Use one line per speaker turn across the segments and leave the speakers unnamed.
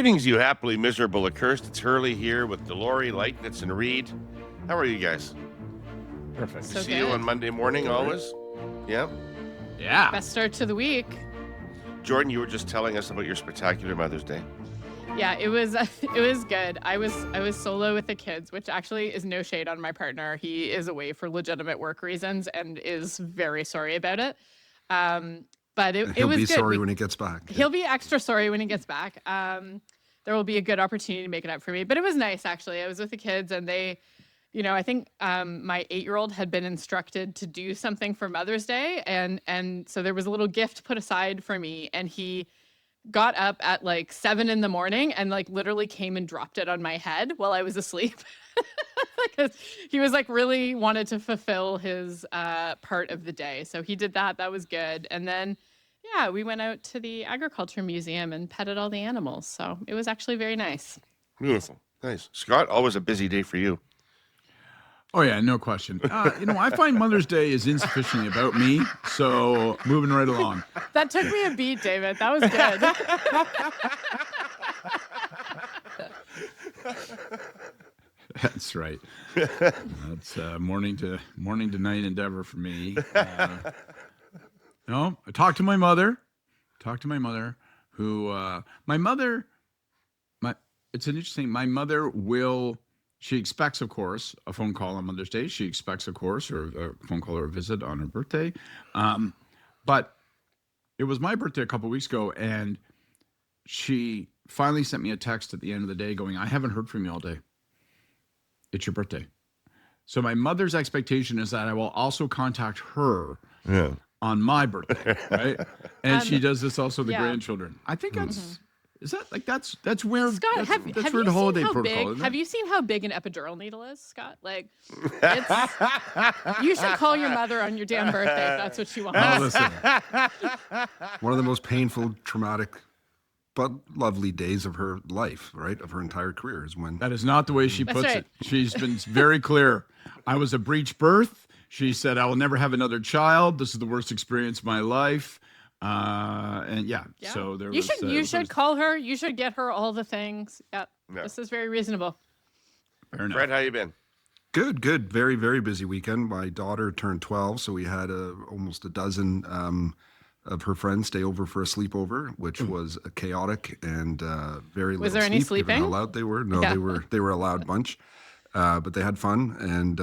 Greetings, you happily miserable accursed. It's Hurley here with Delory, Leitnitz, and Reed. How are you guys?
Perfect.
So see you on Monday morning, always. Yeah.
Yeah.
Best start to the week.
Jordan, you were just telling us about your spectacular Mother's Day.
Yeah, it was good. I was solo with the kids, which actually is no shade on my partner. He is away for legitimate work reasons and is very sorry about it. But it was good.
He'll be sorry when he gets back.
He'll be extra sorry when he gets back. There will be a good opportunity to make it up for me. But it was nice, actually. I was with the kids, and they, I think my 8-year-old had been instructed to do something for Mother's Day, and so there was a little gift put aside for me, and he got up at like 7 a.m. and like literally came and dropped it on my head while I was asleep. Because he was like really wanted to fulfill his part of the day. So he did that. That was good. And then, yeah, we went out to the Agriculture Museum and petted all the animals. So it was actually very nice.
Beautiful. Nice. Scott, always a busy day for you.
Oh, yeah, no question. I find Mother's Day is insufficiently about me, so moving right along.
That took me a beat, David. That was
good. That's right. That's morning to night endeavor for me. I talked to my mother. Who it's interesting. My mother will. She expects, of course, a phone call on Mother's Day. She expects, of course, or a phone call or a visit on her birthday. But it was my birthday a couple of weeks ago, and she finally sent me a text at the end of the day going, I haven't heard from you all day. It's your birthday. So my mother's expectation is that I will also contact her on my birthday, right? And she does this also with the grandchildren. I think that's... Is that like that's where
Scott? Have
where
you
the holiday
seen how
protocol
big? Have you seen how big an epidural needle is, Scott? Like, you should call your mother on your damn birthday if that's what she wants.
Oh, listen.
One of the most painful, traumatic, but lovely days of her life, right? Of her entire career is when.
That is not the way she puts it. She's been very clear. I was a breech birth. She said, I will never have another child. This is the worst experience of my life. So there
you should call her. You should get her all the things. Yeah. This is very reasonable.
Fair enough.
Fred, how you been?
Good. Very, very busy weekend. My daughter turned 12, so we had almost a dozen of her friends stay over for a sleepover, which was chaotic and very little.
Was there any sleeping?
Given how loud they were. No, they were a loud bunch. But they had fun, and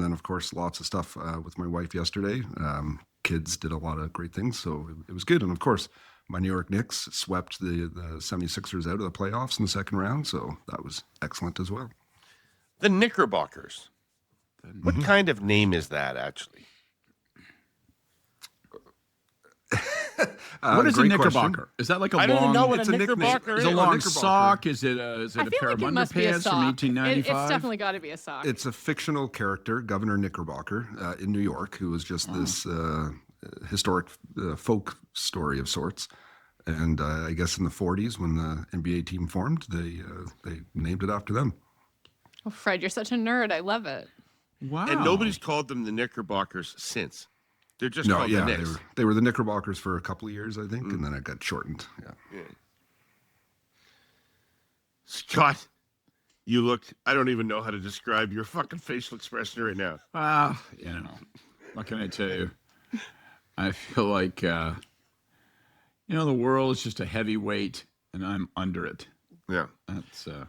then of course lots of stuff with my wife yesterday. Kids did a lot of great things, so it was good. And of course, my New York Knicks swept the 76ers out of the playoffs in the second round, so that was excellent as well.
The Knickerbockers. What kind of name is that, actually?
What is a knickerbocker? Is that like a long?
I don't even know what
it's
a
a nickname.
knickerbocker
Is
is.
it a long sock? Is it a pair of underpants from 1895?
It's definitely got to be a sock.
It's a fictional character, Governor Knickerbocker, in New York, who was just this historic folk story of sorts. And I guess in the 40s, when the NBA team formed, they named it after them.
Oh, Fred, you're such a nerd. I love it.
Wow.
And nobody's called them the Knickerbockers since. They're just called the Knicks.
They were the Knickerbockers for a couple of years, I think, and then it got shortened. Yeah.
Scott, you look, I don't even know how to describe your fucking facial expression right now.
What can I tell you? I feel like, the world is just a heavy weight, and I'm under it.
Yeah.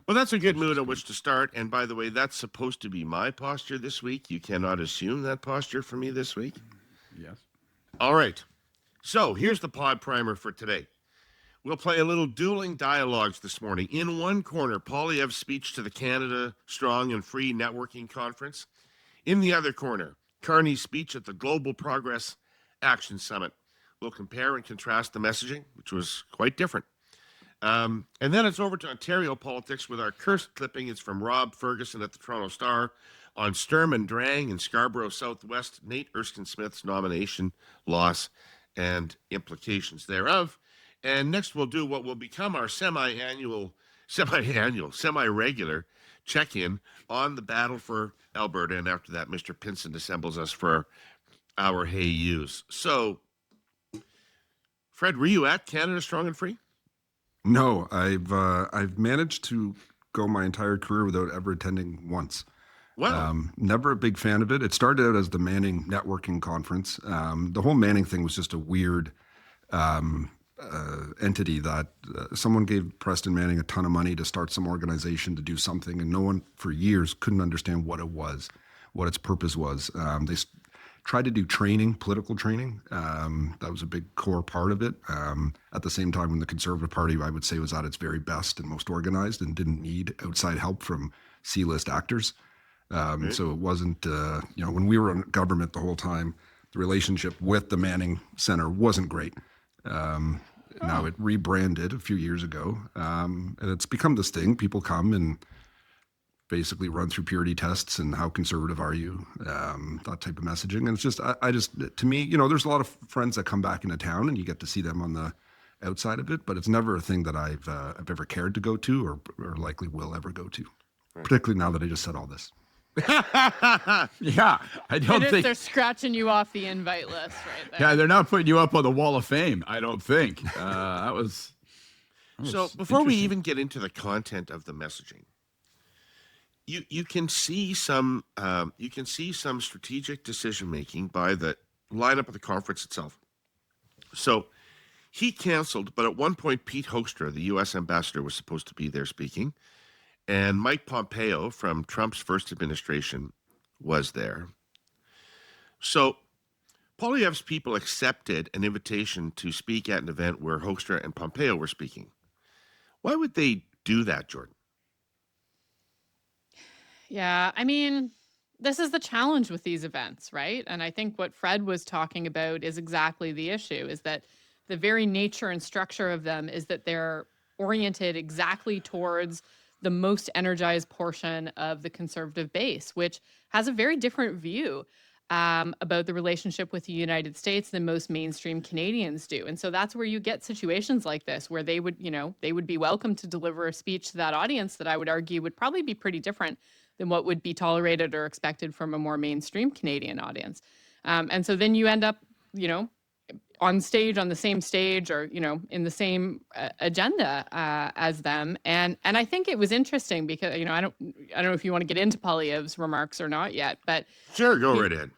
That's a good mood on which to start. And by the way, that's supposed to be my posture this week. You cannot assume that posture for me this week.
Yes.
All right. So here's the pod primer for today. We'll play a little dueling dialogues this morning. In one corner, Poilievre's speech to the Canada Strong and Free Networking Conference. In the other corner, Carney's speech at the Global Progress Action Summit. We'll compare and contrast the messaging, which was quite different. And then it's over to Ontario politics with our cursed clipping. It's from Rob Ferguson at the Toronto Star on Sturm and Drang in Scarborough Southwest, Nate Erskine-Smith's nomination, loss, and implications thereof. And next we'll do what will become our semi-regular check-in on the battle for Alberta. And after that, Mr. Pinson assembles us for our Hey Yous. So, Fred, were you at Canada Strong and Free?
No, I've managed to go my entire career without ever attending once.
Wow.
Never a big fan of it. It started out as the Manning networking conference. The whole Manning thing was just a weird entity that someone gave Preston Manning a ton of money to start some organization to do something, and no one for years couldn't understand what it was, what its purpose was. Tried to do training, political training. That was a big core part of it. At the same time, when the Conservative Party, I would say, was at its very best and most organized and didn't need outside help from C-list actors. So it wasn't, when we were in government the whole time, the relationship with the Manning Center wasn't great. Now it rebranded a few years ago, and it's become this thing. People come and basically run through purity tests and how conservative are you, that type of messaging. And it's just, I just, to me, there's a lot of friends that come back into town and you get to see them on the outside of it, but it's never a thing that I've ever cared to go to or likely will ever go to, particularly now that I just said all this.
Yeah, I don't think
They're scratching you off the invite list right there.
Yeah, they're not putting you up on the Wall of Fame. I don't think. That was
So before we even get into the content of the messaging, you can see some strategic decision making by the lineup of the conference itself. So he canceled, but at one point Pete Hoekstra, the U.S. ambassador, was supposed to be there speaking. And Mike Pompeo from Trump's first administration was there. So Poilievre's people accepted an invitation to speak at an event where Hoekstra and Pompeo were speaking. Why would they do that, Jordan?
Yeah, I mean, this is the challenge with these events, right? And I think what Fred was talking about is exactly the issue, is that the very nature and structure of them is that they're oriented exactly towards the most energized portion of the conservative base, which has a very different view about the relationship with the United States than most mainstream Canadians do. And so that's where you get situations like this, where they would be welcome to deliver a speech to that audience that I would argue would probably be pretty different than what would be tolerated or expected from a more mainstream Canadian audience. And so then you end up, on the same stage or, in the same agenda as them. And I think it was interesting because, I don't know if you want to get into Poilievre's remarks or not yet, but
Sure, go right ahead.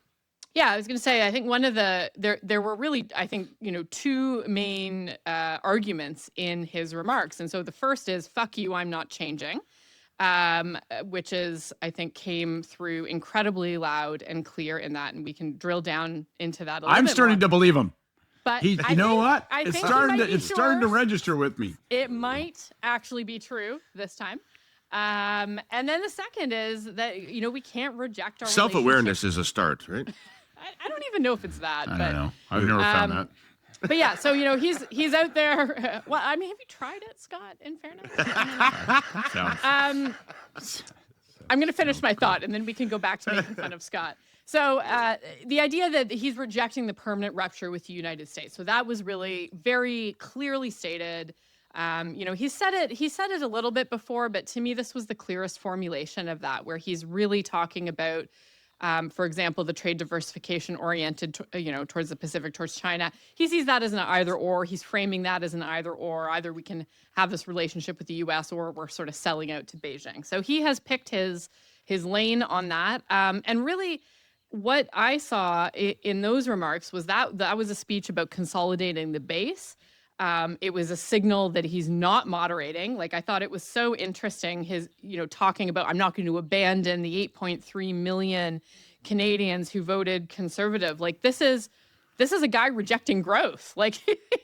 yeah, I was going to say, I think one of there were really, I think, two main arguments in his remarks. And so the first is, fuck you, I'm not changing, which is, I think, came through incredibly loud and clear in that. And we can drill down into that a little
I'm
bit
starting
more.
to believe him.
But
You know what?
I
It's
think
starting to register with me.
It might actually be true this time. And then the second is that, we can't reject our
Self-awareness is a start, right?
I don't even know if it's that.
I
but,
don't know. I've never found that.
But yeah, so, he's out there. Well, I mean, have you tried it, Scott, in fairness? I'm going to finish my thought, and then we can go back to making fun of Scott. So the idea that he's rejecting the permanent rupture with the United States. So that was really very clearly stated. He said it a little bit before, but to me, this was the clearest formulation of that, where he's really talking about, for example, the trade diversification oriented, towards the Pacific, towards China. He sees that as an either or. He's framing that as an either or. Either we can have this relationship with the U.S. or we're sort of selling out to Beijing. So he has picked his lane on that. And really, what I saw in those remarks was that was a speech about consolidating the base. It was a signal that he's not moderating. Like, I thought it was so interesting, his, talking about, I'm not going to abandon the 8.3 million Canadians who voted conservative. Like, this is a guy rejecting growth. Like,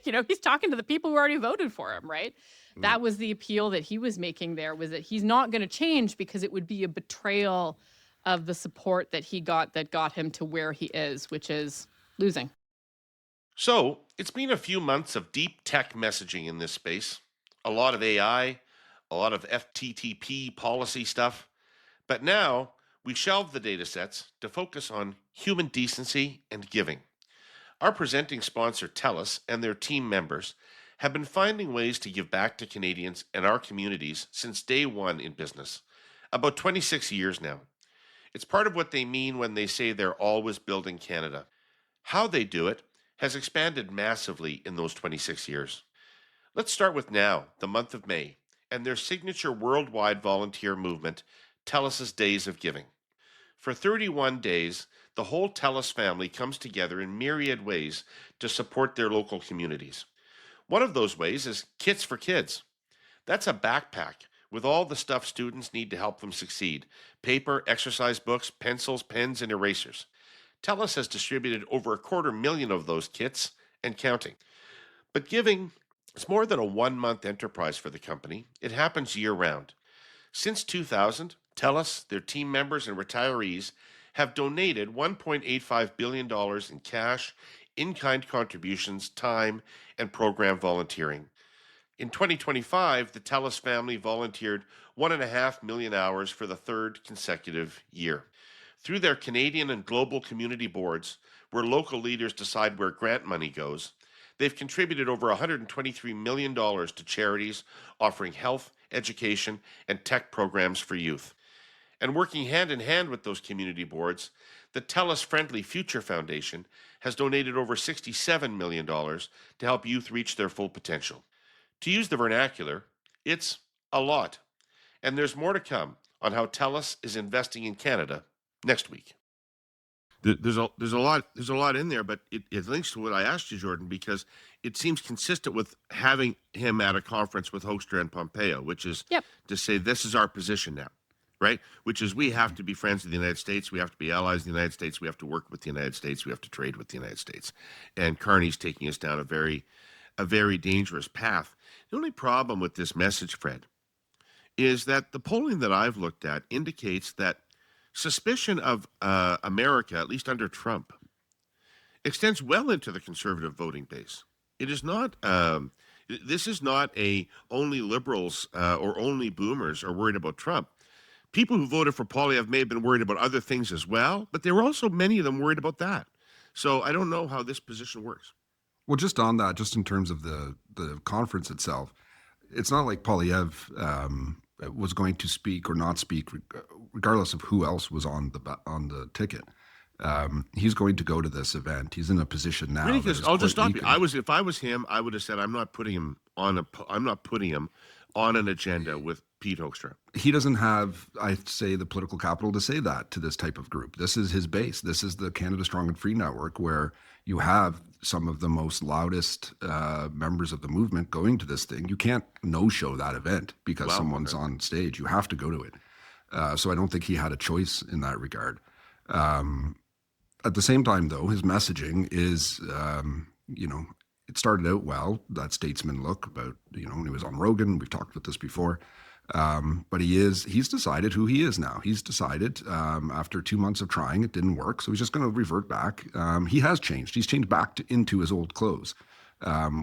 he's talking to the people who already voted for him, right? Mm. That was the appeal that he was making there, was that he's not going to change because it would be a betrayal of the support that he got that got him to where he is, which is losing.
So it's been a few months of deep tech messaging in this space, a lot of AI, a lot of FTTP policy stuff. But now we've shelved the data sets to focus on human decency and giving. Our presenting sponsor, TELUS, and their team members have been finding ways to give back to Canadians and our communities since day one in business, about 26 years now. It's part of what they mean when they say they're always building Canada. How they do it has expanded massively in those 26 years. Let's start with now, the month of May, and their signature worldwide volunteer movement, TELUS's Days of Giving. For 31 days, the whole TELUS family comes together in myriad ways to support their local communities. One of those ways is Kits for Kids. That's a backpack with all the stuff students need to help them succeed: paper, exercise books, pencils, pens, and erasers. TELUS has distributed over 250,000 of those kits and counting. But giving is more than a 1 month enterprise for the company, it happens year round. Since 2000, TELUS, their team members, and retirees have donated $1.85 billion in cash, in kind contributions, time, and program volunteering. In 2025, the TELUS family volunteered 1.5 million hours for the third consecutive year. Through their Canadian and global community boards, where local leaders decide where grant money goes, they've contributed over $123 million to charities offering health, education, and tech programs for youth. And working hand in hand with those community boards, the TELUS Friendly Future Foundation has donated over $67 million to help youth reach their full potential. To use the vernacular, it's a lot. And there's more to come on how TELUS is investing in Canada next week. There's a lot in there, but it links to what I asked you, Jordan, because it seems consistent with having him at a conference with Hoekstra and Pompeo, which is
Yep.
to say this is our position now, right? Which is we have to be friends with the United States, we have to be allies of the United States, we have to work with the United States, we have to trade with the United States. And Carney's taking us down a very dangerous path. The only problem with this message, Fred, is that the polling that I've looked at indicates that suspicion of America, at least under Trump, extends well into the conservative voting base. It is not. This is not a only liberals or only boomers are worried about Trump. People who voted for Poilievre may have been worried about other things as well, but there were also many of them worried about that. So I don't know how this position works.
Well, just on that, just in terms of the conference itself, it's not like Poilievre was going to speak or not speak, regardless of who else was on the ticket. He's going to go to this event. He's in a position now.
Really,
that
because
is
I'll just
quite
stop you.
weakening.
If I was him, I would have said I'm not putting him on an agenda with Pete Hoekstra.
He doesn't have, I'd say, the political capital to say that to this type of group. This is his base. This is the Canada Strong and Free Network, where you have some of the most loudest members of the movement going to this thing. You can't no-show that event because
Wow,
someone's
okay.
on stage. You have to go to it. So I don't think he had a choice in that regard. At the same time, though, his messaging is, it started out well, that statesman look about, when he was on Rogan. We've talked about this before. But he's decided who he is now. He's decided after 2 months of trying, it didn't work. So he's just going to revert back. He has changed. He's changed back into his old clothes,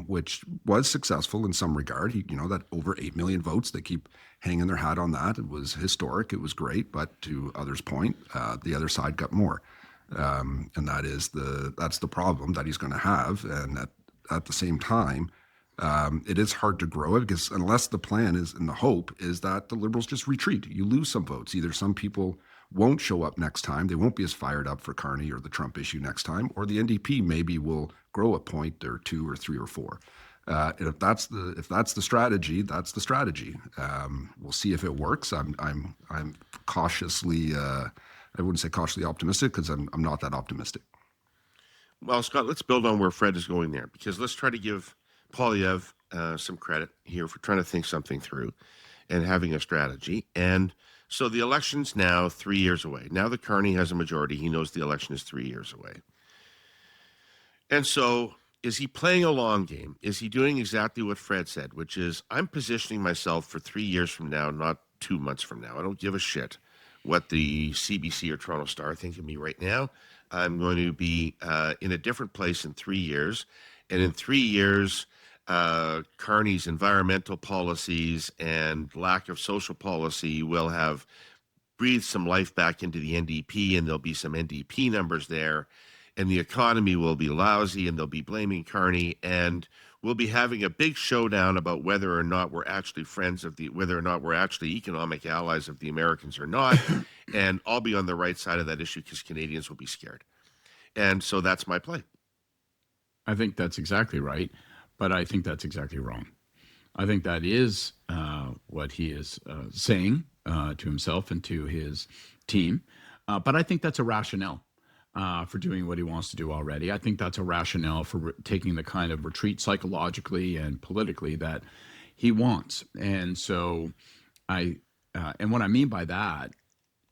which was successful in some regard. That over 8 million votes, they keep hanging their hat on that. It was historic. It was great. But to others' point, the other side got more. And that's the problem that he's going to have. And at the same time, it is hard to grow it because unless the plan is, and the hope is that the Liberals just retreat. You lose some votes. Either some people won't show up next time, they won't be as fired up for Carney or the Trump issue next time, or the NDP maybe will grow a point or two or three or four. And if that's the strategy, that's the strategy. We'll see if it works. I'm cautiously, I wouldn't say cautiously optimistic because I'm not that optimistic.
Well, Scott, let's build on where Fred is going there, because let's try to give Poilievre some credit here for trying to think something through and having a strategy. And so the election's now 3 years away. Now that Carney has a majority, he knows the election is 3 years away. And so is he playing a long game? Is he doing exactly what Fred said, which is I'm positioning myself for 3 years from now, not 2 months from now. I don't give a shit what the CBC or Toronto Star think of me right now. I'm going to be in a different place in 3 years. And in 3 years, Carney's environmental policies and lack of social policy will have breathed some life back into the NDP, and there'll be some NDP numbers there. And the economy will be lousy, and they'll be blaming Carney. And we'll be having a big showdown about whether or not we're actually whether or not we're actually economic allies of the Americans or not. And I'll be on the right side of that issue because Canadians will be scared. And so that's my play.
I think that's exactly right, but I think that's exactly wrong. I think that is what he is saying to himself and to his team. But I think that's a rationale for doing what he wants to do already. I think that's a rationale for taking the kind of retreat psychologically and politically that he wants. And so and what I mean by that,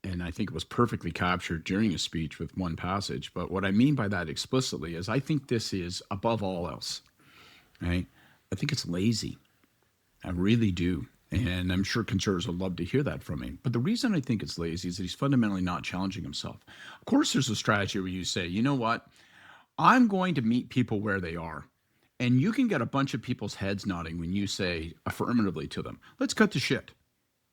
and I think it was perfectly captured during his speech with one passage, but what I mean by that explicitly is I think this is above all else, right? I think it's lazy. I really do. And I'm sure conservatives would love to hear that from me. But the reason I think it's lazy is that he's fundamentally not challenging himself. Of course, there's a strategy where you say, you know what? I'm going to meet people where they are. And you can get a bunch of people's heads nodding when you say affirmatively to them, let's cut the shit.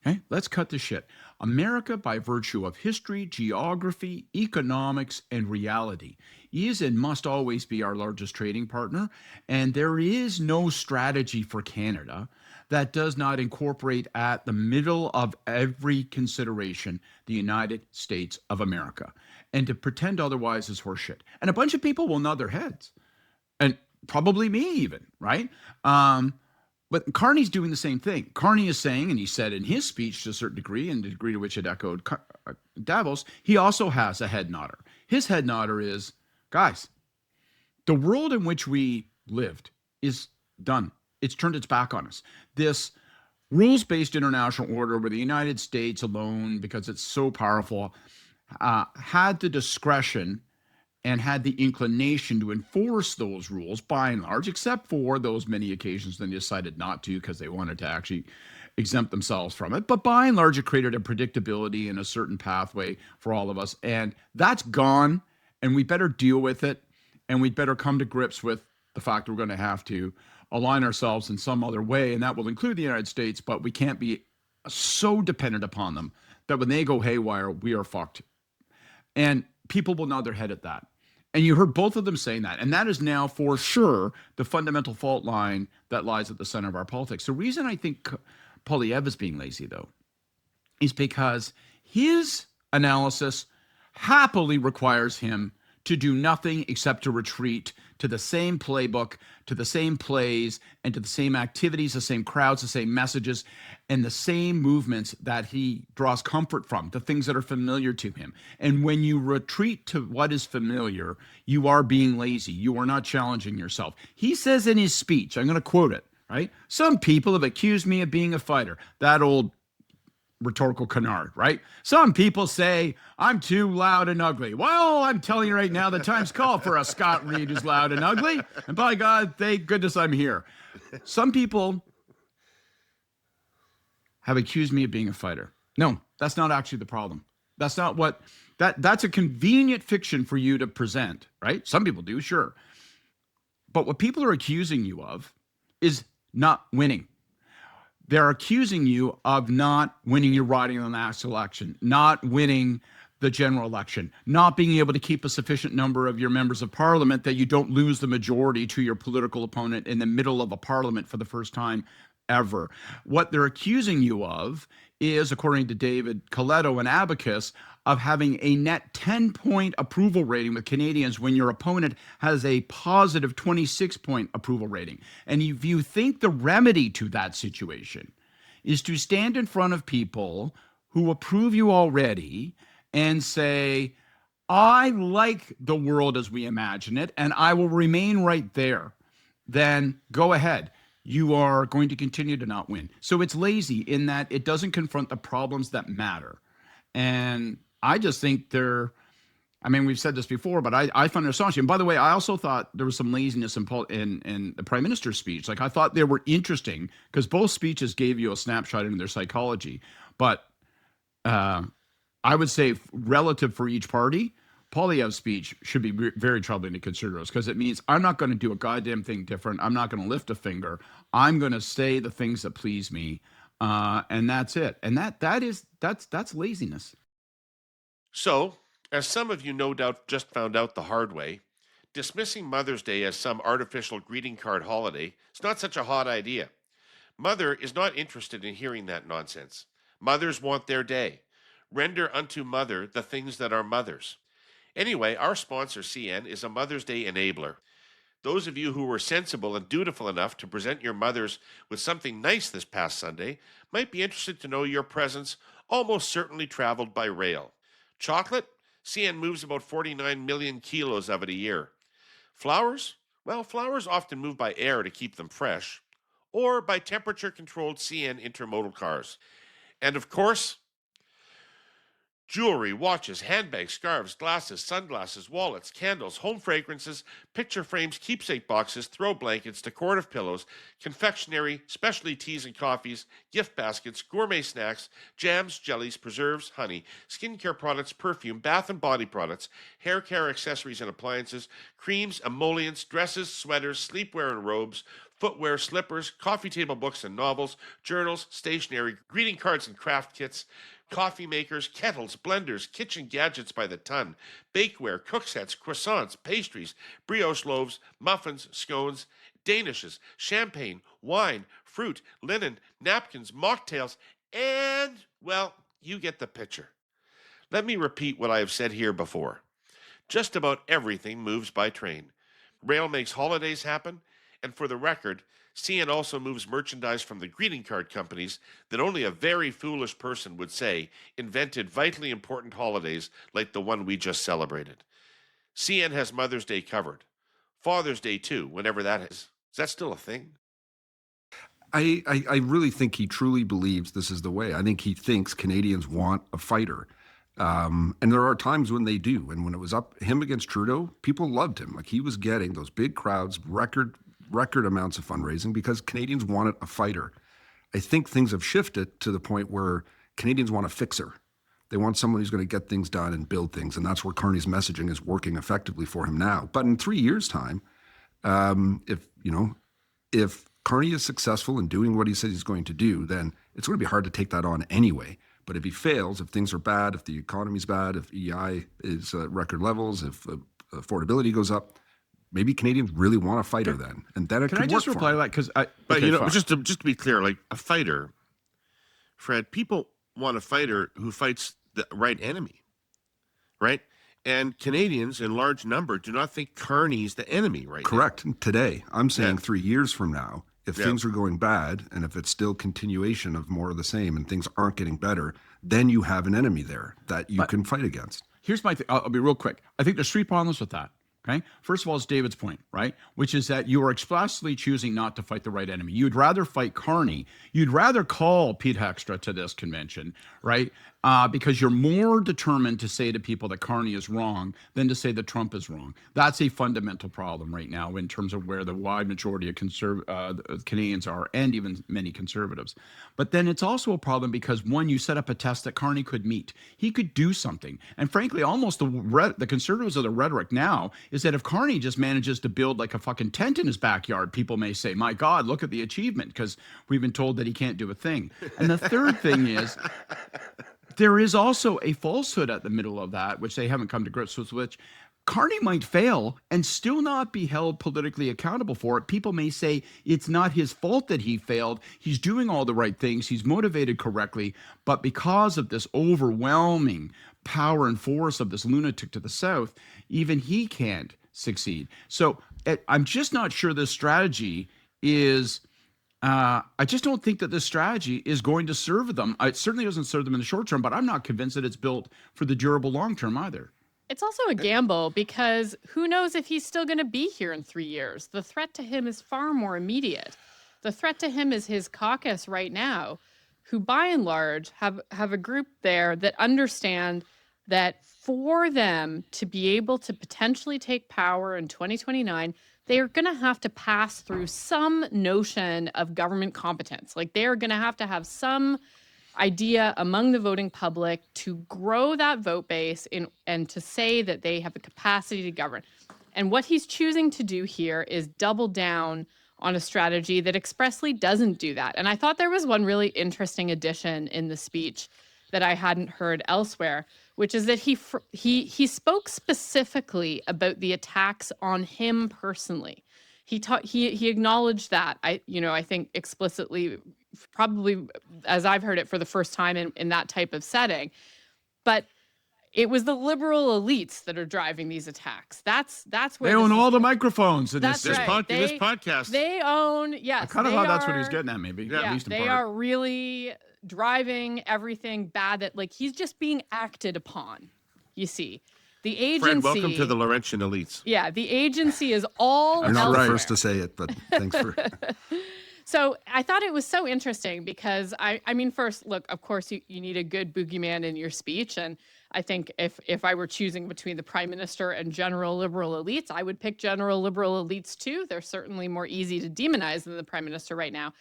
Okay, let's cut the shit. America, by virtue of history, geography, economics, and reality, is and must always be our largest trading partner. And there is no strategy for Canada that does not incorporate at the middle of every consideration the United States of America. And to pretend otherwise is horseshit. And a bunch of people will nod their heads, and probably me even, right? But Carney's doing the same thing. Carney is saying, and he said in his speech to a certain degree, and the degree to which it echoed Davos, he also has a head nodder. His head nodder is, guys, the world in which we lived is done. It's turned its back on us. This rules-based international order where the United States alone, because it's so powerful, had the discretion and had the inclination to enforce those rules by and large, except for those many occasions when they decided not to because they wanted to actually exempt themselves from it. But by and large, it created a predictability and a certain pathway for all of us. And that's gone, and we better deal with it, and we'd better come to grips with the fact we're going to have to align ourselves in some other way, and that will include the United States, but we can't be so dependent upon them that when they go haywire, we are fucked. And people will nod their head at that. And you heard both of them saying that. And that is now for sure the fundamental fault line that lies at the center of our politics. The reason I think Poilievre is being lazy, though, is because his analysis happily requires him to do nothing except to retreat to the same playbook, to the same plays, and to the same activities, the same crowds, the same messages, and the same movements that he draws comfort from, the things that are familiar to him. And when you retreat to what is familiar, you are being lazy. You are not challenging yourself. He says in his speech, I'm going to quote it, right? Some people have accused me of being a fighter. That old rhetorical canard, right? Some people say I'm too loud and ugly. Well, I'm telling you right now, the time's called for a Scott Reed who's loud and ugly. And by God, thank goodness I'm here. Some people have accused me of being a fighter. No, that's not actually the problem. That's not what, that's a convenient fiction for you to present, right? Some people do, sure. But what people are accusing you of is not winning. They're accusing you of not winning your riding in the last election, not winning the general election, not being able to keep a sufficient number of your members of parliament that you don't lose the majority to your political opponent in the middle of a parliament for the first time ever. What they're accusing you of is, according to David Coletto and Abacus, of having a net 10-point approval rating with Canadians when your opponent has a positive 26-point approval rating. And if you think the remedy to that situation is to stand in front of people who approve you already and say, I like the world as we imagine it, and I will remain right there, then go ahead. You are going to continue to not win. So it's lazy in that it doesn't confront the problems that matter. And I just think we've said this before, but I find it astonishing. And by the way, I also thought there was some laziness in the Prime Minister's speech. Like, I thought they were interesting because both speeches gave you a snapshot into their psychology. But I would say relative for each party, Poilievre's speech should be very troubling to conservatives because it means I'm not going to do a goddamn thing different. I'm not going to lift a finger. I'm going to say the things that please me, and that's it. And that's laziness.
So, as some of you no doubt just found out the hard way, dismissing Mother's Day as some artificial greeting card holiday is not such a hot idea. Mother is not interested in hearing that nonsense. Mothers want their day. Render unto Mother the things that are mothers. Anyway, our sponsor, CN, is a Mother's Day enabler. Those of you who were sensible and dutiful enough to present your mothers with something nice this past Sunday might be interested to know your presents almost certainly traveled by rail. Chocolate? CN moves about 49 million kilos of it a year. Flowers? Well, flowers often move by air to keep them fresh, or by temperature controlled CN intermodal cars. And of course, jewelry, watches, handbags, scarves, glasses, sunglasses, wallets, candles, home fragrances, picture frames, keepsake boxes, throw blankets, decorative pillows, confectionery, specialty teas and coffees, gift baskets, gourmet snacks, jams, jellies, preserves, honey, skincare products, perfume, bath and body products, hair care accessories and appliances, creams, emollients, dresses, sweaters, sleepwear and robes, footwear, slippers, coffee table books and novels, journals, stationery, greeting cards and craft kits, coffee makers, kettles, blenders, kitchen gadgets by the ton, bakeware, cook sets, croissants, pastries, brioche loaves, muffins, scones, danishes, champagne, wine, fruit, linen, napkins, mocktails, and, well, you get the picture. Let me repeat what I have said here before. Just about everything moves by train. Rail makes holidays happen, and for the record, CN also moves merchandise from the greeting card companies that only a very foolish person would say invented vitally important holidays like the one we just celebrated. CN has Mother's Day covered. Father's Day, too, whenever that is. Is that still a thing?
I really think he truly believes this is the way. I think he thinks Canadians want a fighter. And there are times when they do. And when it was up him against Trudeau, people loved him. Like he was getting those big crowds, record amounts of fundraising because Canadians wanted a fighter. I think things have shifted to the point where Canadians want a fixer. They want someone who's going to get things done and build things. And that's where Carney's messaging is working effectively for him now. But in 3 years' time, if Carney is successful in doing what he says he's going to do, then it's going to be hard to take that on anyway. But if he fails, if things are bad, if the economy's bad, if EI is at record levels, if affordability goes up, maybe Canadians really want a fighter then, and then it
Can
could
I just
work
reply
for
to
him.
that? Because
But just to be clear, like a fighter, Fred, people want a fighter who fights the right enemy, right? And Canadians in large number do not think Carney's the enemy right now.
Correct. Today, I'm saying
Yeah.
3 years from now, if
Yeah.
things are going bad and if it's still continuation of more of the same and things aren't getting better, then you have an enemy there that you can fight against.
Here's my thing. I'll be real quick. I think there's 3 problems with that. Okay. First of all, it's David's point, right? Which is that you are explicitly choosing not to fight the right enemy. You'd rather fight Carney. You'd rather call Pete Hextra to this convention, right? Because you're more determined to say to people that Carney is wrong than to say that Trump is wrong. That's a fundamental problem right now in terms of where the wide majority of Canadians are, and even many conservatives. But then it's also a problem because, one, you set up a test that Carney could meet. He could do something. And frankly, almost the conservatives of the rhetoric now is that if Carney just manages to build like a fucking tent in his backyard, people may say, my God, look at the achievement, because we've been told that he can't do a thing. And the third thing is, there is also a falsehood at the middle of that, which they haven't come to grips with, which Carney might fail and still not be held politically accountable for it. People may say it's not his fault that he failed. He's doing all the right things. He's motivated correctly. But because of this overwhelming power and force of this lunatic to the south, even he can't succeed. So I'm just not sure this strategy is... I just don't think that this strategy is going to serve them. It certainly doesn't serve them in the short term, but I'm not convinced that it's built for the durable long term either.
It's also a gamble because who knows if he's still going to be here in 3 years. The threat to him is far more immediate. The threat to him is his caucus right now, who by and large have a group there that understand that for them to be able to potentially take power in 2029, they are going to have to pass through some notion of government competence. Like they are going to have some idea among the voting public to grow that vote base and to say that they have the capacity to govern. And what he's choosing to do here is double down on a strategy that expressly doesn't do that. And I thought there was one really interesting addition in the speech that I hadn't heard elsewhere, which is that he spoke specifically about the attacks on him personally. He acknowledged that, I think explicitly, probably as I've heard it for the first time in that type of setting. But it was the liberal elites that are driving these attacks. That's where
They
this
own
is
all the
going.
microphones in
That's
this.
right.
This podcast.
They own, yes.
I kind of
they
thought that's what he was
are-
getting at, maybe.
Yeah.
At least in
they
part.
are really driving everything bad that, like, he's just being acted upon, you see. The agency.
Fred, welcome to the Laurentian elites.
Yeah, the agency is all
I'm not
elsewhere.
the first to say it, but thanks for.
So I thought it was so interesting because I mean, first, look, of course, you need a good boogeyman in your speech. And I think if I were choosing between the prime minister and general liberal elites, I would pick general liberal elites too. They're certainly more easy to demonize than the prime minister right now.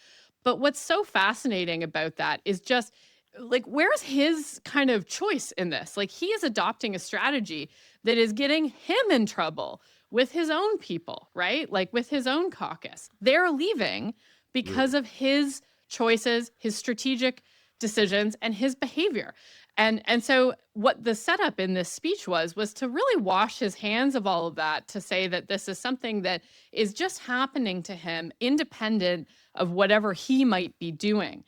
But what's so fascinating about that is just like, where's his kind of choice in this? Like, he is adopting a strategy that is getting him in trouble with his own people, right? Like with his own caucus. They're leaving because of his choices, his strategic decisions, and his behavior. And so what the setup in this speech was to really wash his hands of all of that, to say that this is something that is just happening to him independent of whatever he might be doing.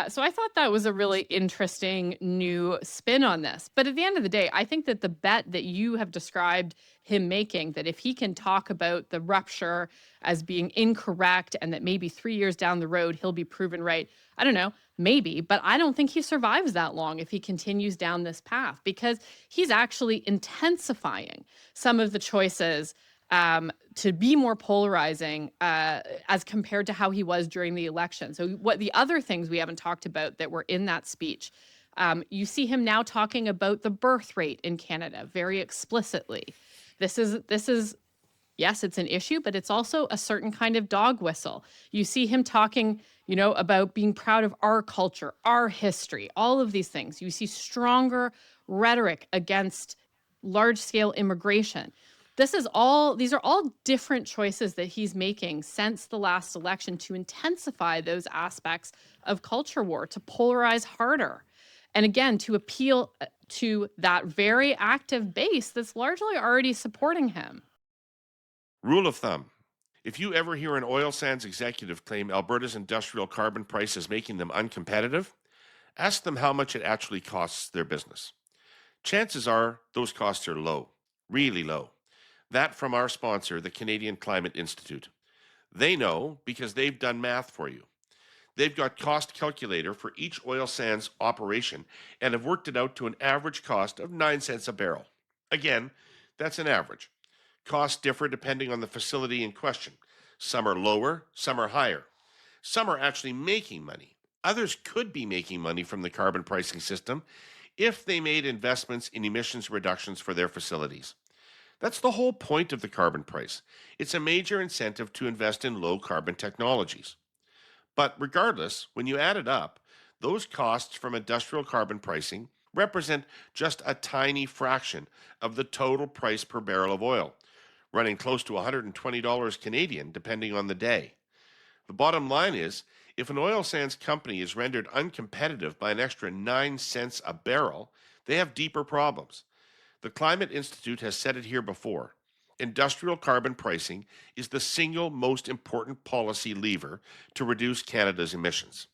So I thought that was a really interesting new spin on this. But at the end of the day, I think that the bet that you have described him making, that if he can talk about the rupture as being incorrect and that maybe 3 years down the road, he'll be proven right. I don't know, maybe, but I don't think he survives that long if he continues down this path, because he's actually intensifying some of the choices to be more polarizing as compared to how he was during the election. So what the other things we haven't talked about that were in that speech, you see him now talking about the birth rate in Canada very explicitly. This is yes, it's an issue, but it's also a certain kind of dog whistle. You see him talking, about being proud of our culture, our history, all of these things. You see stronger rhetoric against large-scale immigration. These are all different choices that he's making since the last election to intensify those aspects of culture war, to polarize harder. And again, to appeal to that very active base that's largely already supporting him.
Rule of thumb. If you ever hear an oil sands executive claim Alberta's industrial carbon price is making them uncompetitive, ask them how much it actually costs their business. Chances are those costs are low, really low. That from our sponsor, the Canadian Climate Institute. They know because they've done math for you. They've got cost calculator for each oil sands operation and have worked it out to an average cost of 9 cents a barrel. Again, that's an average. Costs differ depending on the facility in question. Some are lower, some are higher. Some are actually making money. Others could be making money from the carbon pricing system if they made investments in emissions reductions for their facilities. That's the whole point of the carbon price. It's a major incentive to invest in low carbon technologies. But regardless, when you add it up, those costs from industrial carbon pricing represent just a tiny fraction of the total price per barrel of oil, running close to $120 Canadian depending on the day. The bottom line is, if an oil sands company is rendered uncompetitive by an extra 9 cents a barrel, they have deeper problems. The Climate Institute has said it here before. Industrial carbon pricing is the single most important policy lever to reduce Canada's emissions.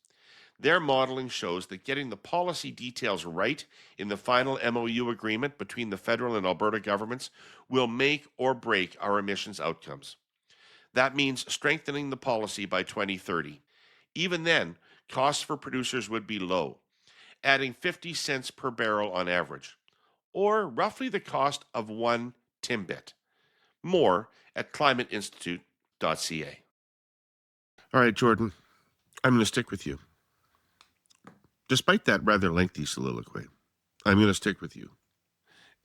Their modeling shows that getting the policy details right in the final MOU agreement between the federal and Alberta governments will make or break our emissions outcomes. That means strengthening the policy by 2030. Even then, costs for producers would be low, adding 50 cents per barrel on average, or roughly the cost of one Timbit. More at climateinstitute.ca. All right, Jordan, I'm going to stick with you. Despite that rather lengthy soliloquy, I'm going to stick with you.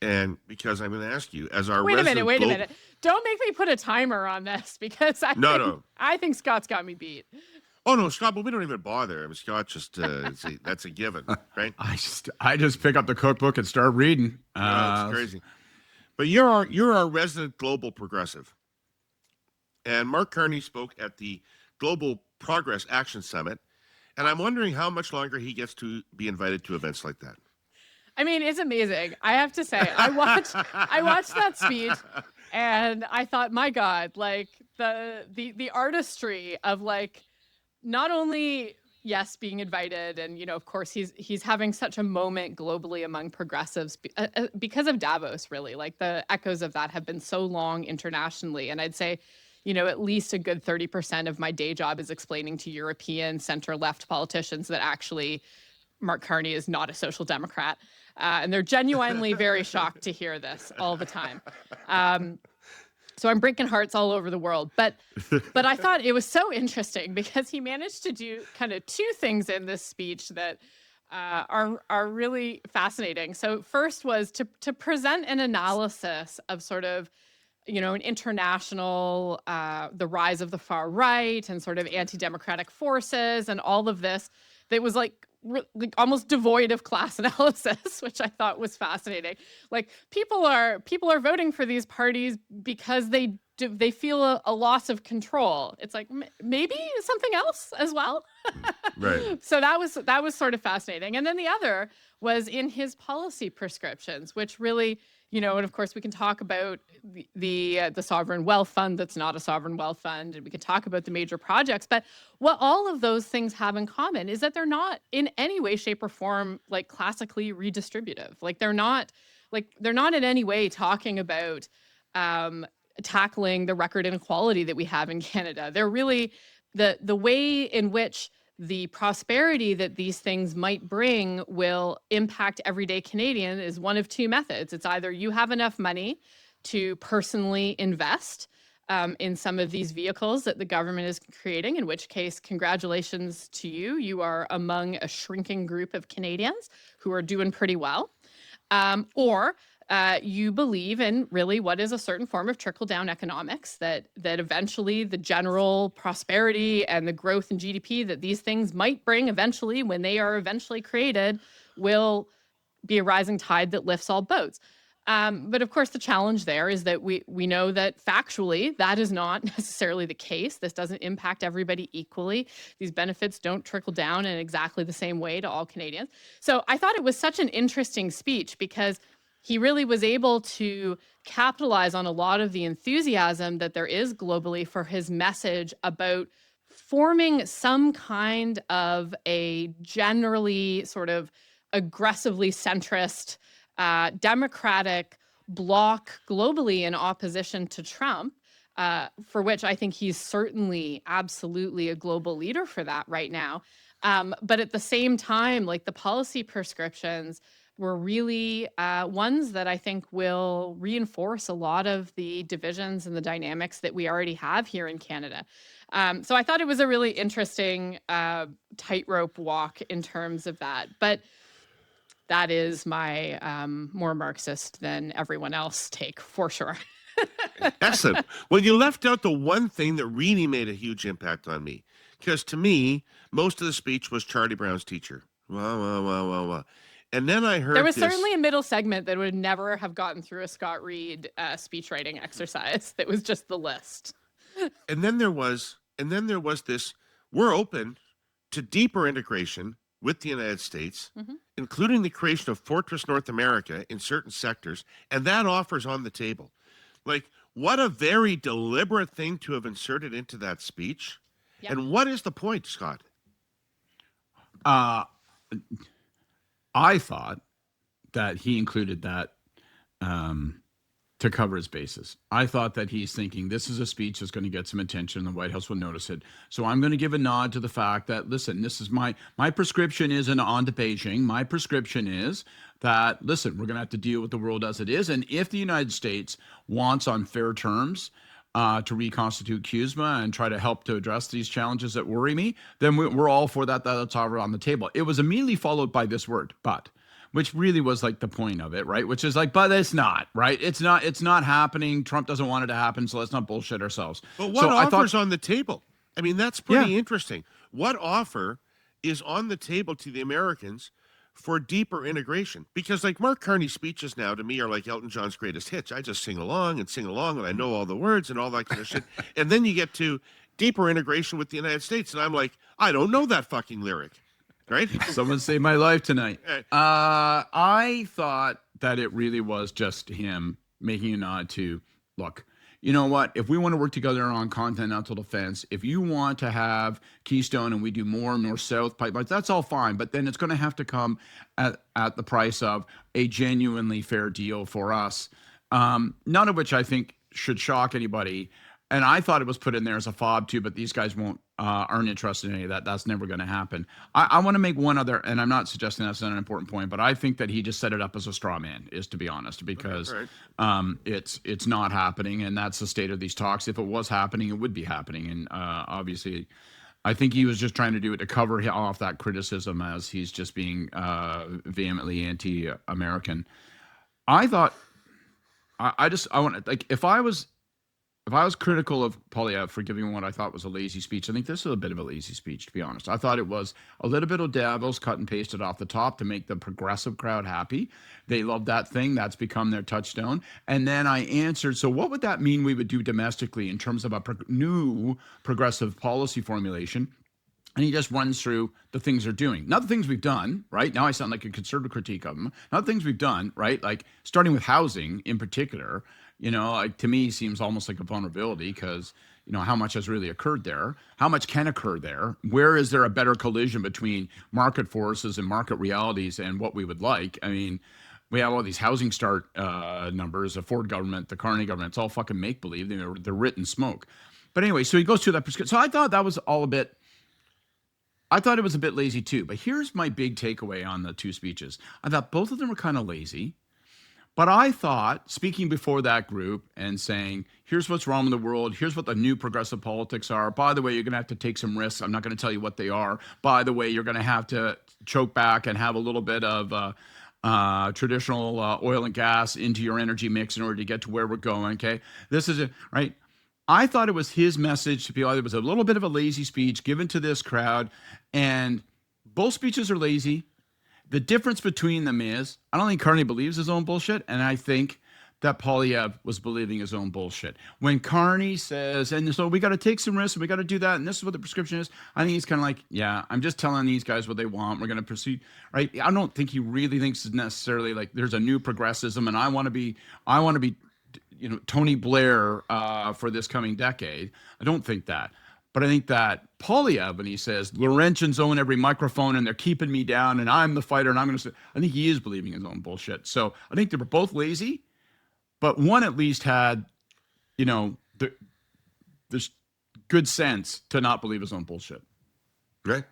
And because I'm going to ask you, as our
Wait a minute.
resident
Don't make me put a timer on this, because I think Scott's got me beat.
Oh no, Scott! But we don't even bother. I mean, Scott just that's a given, right?
I just pick up the cookbook and start reading.
It's crazy. But you're our resident global progressive, and Mark Carney spoke at the Global Progress Action Summit, and I'm wondering how much longer he gets to be invited to events like that.
I mean, it's amazing. I have to say, I watched that speech, and I thought, my God, like the artistry of, like, not only yes, being invited, and of course he's having such a moment globally among progressives because of Davos. Really, like the echoes of that have been so long internationally, and I'd say, at least a good 30% of my day job is explaining to European center-left politicians that actually Mark Carney is not a social democrat, and they're genuinely very shocked to hear this all the time. So I'm breaking hearts all over the world. But I thought it was so interesting because he managed to do kind of two things in this speech that are really fascinating. So first was to present an analysis of sort of, an international, the rise of the far right and sort of anti-democratic forces and all of this that was like almost devoid of class analysis, which I thought was fascinating. Like people are voting for these parties because they feel a loss of control. It's like maybe something else as well.
Right.
So that was sort of fascinating. And then the other was in his policy prescriptions, which really, and of course we can talk about the sovereign wealth fund that's not a sovereign wealth fund, and we can talk about the major projects. But what all of those things have in common is that they're not in any way, shape, or form like classically redistributive. Like they're not in any way talking about tackling the record inequality that we have in Canada. They're really the way in which the prosperity that these things might bring will impact everyday Canadian is one of two methods. It's either you have enough money to personally invest in some of these vehicles that the government is creating, in which case, congratulations to you. You are among a shrinking group of Canadians who are doing pretty well. Or you believe in really what is a certain form of trickle-down economics, that eventually the general prosperity and the growth in GDP that these things might bring eventually, when they are eventually created, will be a rising tide that lifts all boats. But of course, the challenge there is that we know that factually that is not necessarily the case. This doesn't impact everybody equally. These benefits don't trickle down in exactly the same way to all Canadians. So I thought it was such an interesting speech because he really was able to capitalize on a lot of the enthusiasm that there is globally for his message about forming some kind of a generally sort of aggressively centrist Democratic bloc globally in opposition to Trump, for which I think he's certainly absolutely a global leader for that right now. But at the same time, like the policy prescriptions were really ones that I think will reinforce a lot of the divisions and the dynamics that we already have here in Canada. So I thought it was a really interesting tightrope walk in terms of that. But that is my more Marxist than everyone else take, for sure.
Excellent. Well, you left out the one thing that really made a huge impact on me. Because to me, most of the speech was Charlie Brown's teacher. Wow. And then I heard
there was
this.
Certainly a middle segment that would never have gotten through a Scott Reed speech writing exercise. That was just the list.
And then there was this, we're open to deeper integration with the United States, including the creation of Fortress North America in certain sectors, and that offer's on the table. Like, what a very deliberate thing to have inserted into that speech. Yep. And what is the point, Scott?
I thought that he included that to cover his bases. I thought that he's thinking this is a speech that's going to get some attention. The White House will notice it. So I'm going to give a nod to the fact that, listen, this is my prescription isn't on to Beijing. My prescription is that, listen, we're going to have to deal with the world as it is. And if the United States wants on fair terms to reconstitute CUSMA and try to help to address these challenges that worry me, then we're all for that. That's all on the table. It was immediately followed by this word, but, which really was like the point of it, right? Which is like, but it's not, right? It's not happening. Trump doesn't want it to happen, so let's not bullshit ourselves.
But what offer's on the table? I mean, that's pretty interesting. What offer is on the table to the Americans for deeper integration? Because like Mark Carney's speeches now to me are like Elton John's greatest hits. I just sing along and I know all the words and all that kind of shit. And then you get to deeper integration with the United States. And I'm like, I don't know that fucking lyric. Right?
Someone saved my life tonight. I thought that it really was just him making a nod to, look, you know what, if we want to work together on continental defense, if you want to have Keystone and we do more north-south pipelines, that's all fine. But then it's going to have to come at the price of a genuinely fair deal for us. None of which I think should shock anybody. And I thought it was put in there as a fob too, but these guys aren't interested in any of that. That's never going to happen. I want to make one other, and I'm not suggesting that's not an important point, but I think that he just set it up as a straw man, is to be honest, because it's not happening, and that's the state of these talks. If it was happening, it would be happening, and obviously, I think he was just trying to do it to cover off that criticism as he's just being vehemently anti-American. I thought, I want, like, if I was critical of Poilievre for giving what I thought was a lazy speech, I think this is a bit of a lazy speech, to be honest. I thought it was a little bit of Davos cut and pasted off the top to make the progressive crowd happy. They love that thing. That's become their touchstone. And then I answered, so what would that mean we would do domestically in terms of a new progressive policy formulation? And he just runs through the things they're doing. Not the things we've done, right? Now I sound like a conservative critique of them. Not the things we've done, right? Like starting with housing in particular, like, to me seems almost like a vulnerability because, how much has really occurred there? How much can occur there? Where is there a better collision between market forces and market realities and what we would like? I mean, we have all these housing start numbers, the Ford government, the Carney government, it's all fucking make-believe. They're written smoke. But anyway, so he goes through that prescription. So I thought that was all I thought it was a bit lazy too. But here's my big takeaway on the two speeches. I thought both of them were kind of lazy. But I thought, speaking before that group and saying, here's what's wrong with the world, here's what the new progressive politics are. By the way, you're going to have to take some risks. I'm not going to tell you what they are. By the way, you're going to have to choke back and have a little bit of traditional oil and gas into your energy mix in order to get to where we're going, okay? This is it, right? I thought it was his message to people. It was a little bit of a lazy speech given to this crowd, and both speeches are lazy. The difference between them is, I don't think Carney believes his own bullshit, and I think that Poilievre was believing his own bullshit. When Carney says, and so we got to take some risks, and we got to do that, and this is what the prescription is, I think he's kind of like, yeah, I'm just telling these guys what they want. We're going to proceed, right? I don't think he really thinks it's necessarily like there's a new progressivism, and I want to be, Tony Blair for this coming decade. I don't think that. But I think that Poilievre, when he says, Laurentians own every microphone and they're keeping me down and I'm the fighter and I'm going to say, I think he is believing his own bullshit. So I think they were both lazy, but one at least had, this good sense to not believe his own bullshit.
Right.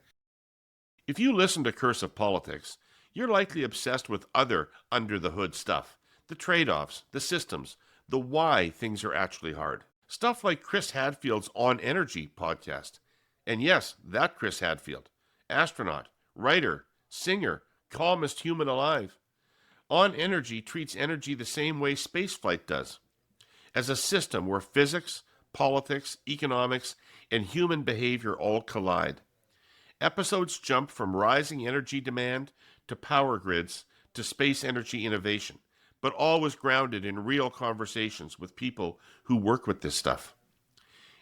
If you listen to Cursive Politics, you're likely obsessed with other under-the-hood stuff, the trade-offs, the systems, the why things are actually hard. Stuff like Chris Hadfield's On Energy podcast. And yes, that Chris Hadfield. Astronaut, writer, singer, calmest human alive. On Energy treats energy the same way spaceflight does. As a system where physics, politics, economics, and human behavior all collide. Episodes jump from rising energy demand to power grids to space energy innovation, but always grounded in real conversations with people who work with this stuff.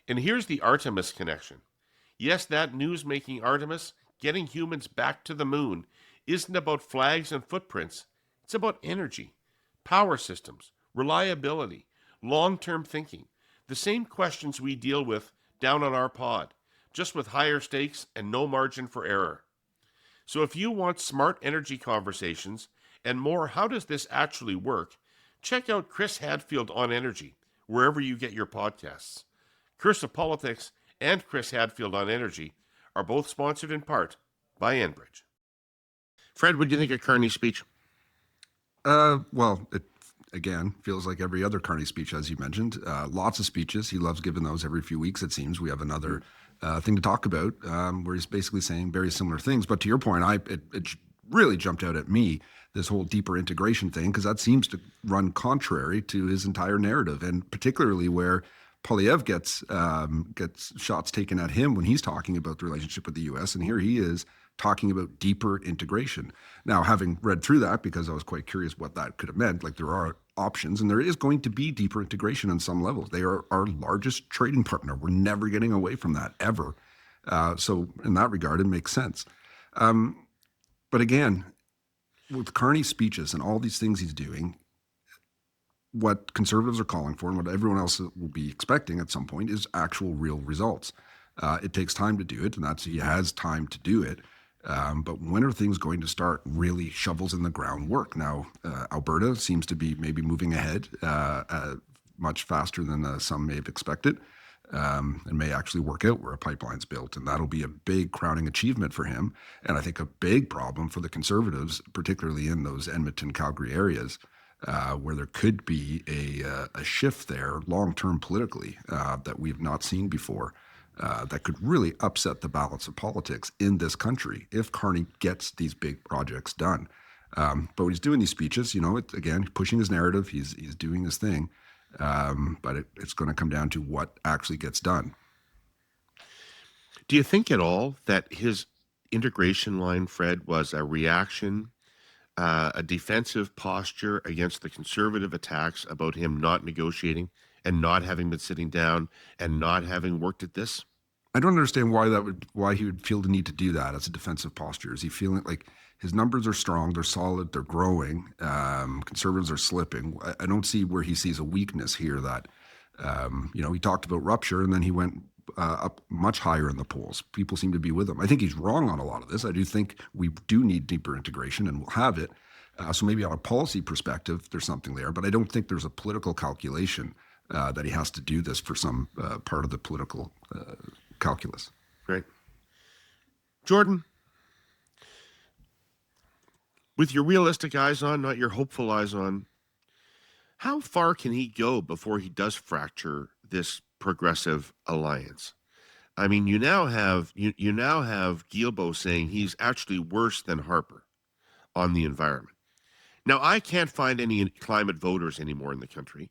And here's the Artemis connection. Yes, that news-making Artemis, getting humans back to the moon, isn't about flags and footprints. It's about energy, power systems, reliability, long-term thinking, the same questions we deal with down on our pod, just with higher stakes and no margin for error. So if you want smart energy conversations and more, how does this actually work? Check out Chris Hadfield on Energy, wherever you get your podcasts. Cursive Politics and Chris Hadfield on Energy are both sponsored in part by Enbridge. Fred, what do you think of Carney's speech?
Well, it again feels like every other Carney speech, as you mentioned. Lots of speeches. He loves giving those every few weeks, it seems. We have another thing to talk about where he's basically saying very similar things. But to your point, it really jumped out at me, this whole deeper integration thing, because that seems to run contrary to his entire narrative, and particularly where Poilievre gets shots taken at him when he's talking about the relationship with the U.S., and here he is talking about deeper integration. Now, having read through that, because I was quite curious what that could have meant, like there are options, and there is going to be deeper integration on some levels. They are our largest trading partner. We're never getting away from that, ever. So in that regard, it makes sense. But again, with Carney's speeches and all these things he's doing, what conservatives are calling for and what everyone else will be expecting at some point is actual real results. It takes time to do it, and he has time to do it. But when are things going to start really shovels in the ground work? Now, Alberta seems to be maybe moving ahead much faster than some may have expected, and may actually work out where a pipeline's built. And that'll be a big crowning achievement for him. And I think a big problem for the Conservatives, particularly in those Edmonton, Calgary areas, where there could be a shift there long-term politically that we've not seen before. That could really upset the balance of politics in this country if Carney gets these big projects done. But when he's doing these speeches, again, pushing his narrative, he's doing his thing. But it's going to come down to what actually gets done.
Do you think at all that his integration line, Fred, was a reaction, a defensive posture against the conservative attacks about him not negotiating and not having been sitting down and not having worked at this?
I don't understand why he would feel the need to do that as a defensive posture. Is he feeling like his numbers are strong, they're solid, they're growing, conservatives are slipping? I don't see where he sees a weakness here that, he talked about rupture and then he went up much higher in the polls. People seem to be with him. I think he's wrong on a lot of this. I do think we do need deeper integration and we'll have it. So maybe on a policy perspective, there's something there, but I don't think there's a political calculation that he has to do this for some part of the political calculus.
Right. Jordan, with your realistic eyes on, not your hopeful eyes on, how far can he go before he does fracture this progressive alliance? I mean, you now have Guilbeault saying he's actually worse than Harper on the environment. Now, I can't find any climate voters anymore in the country.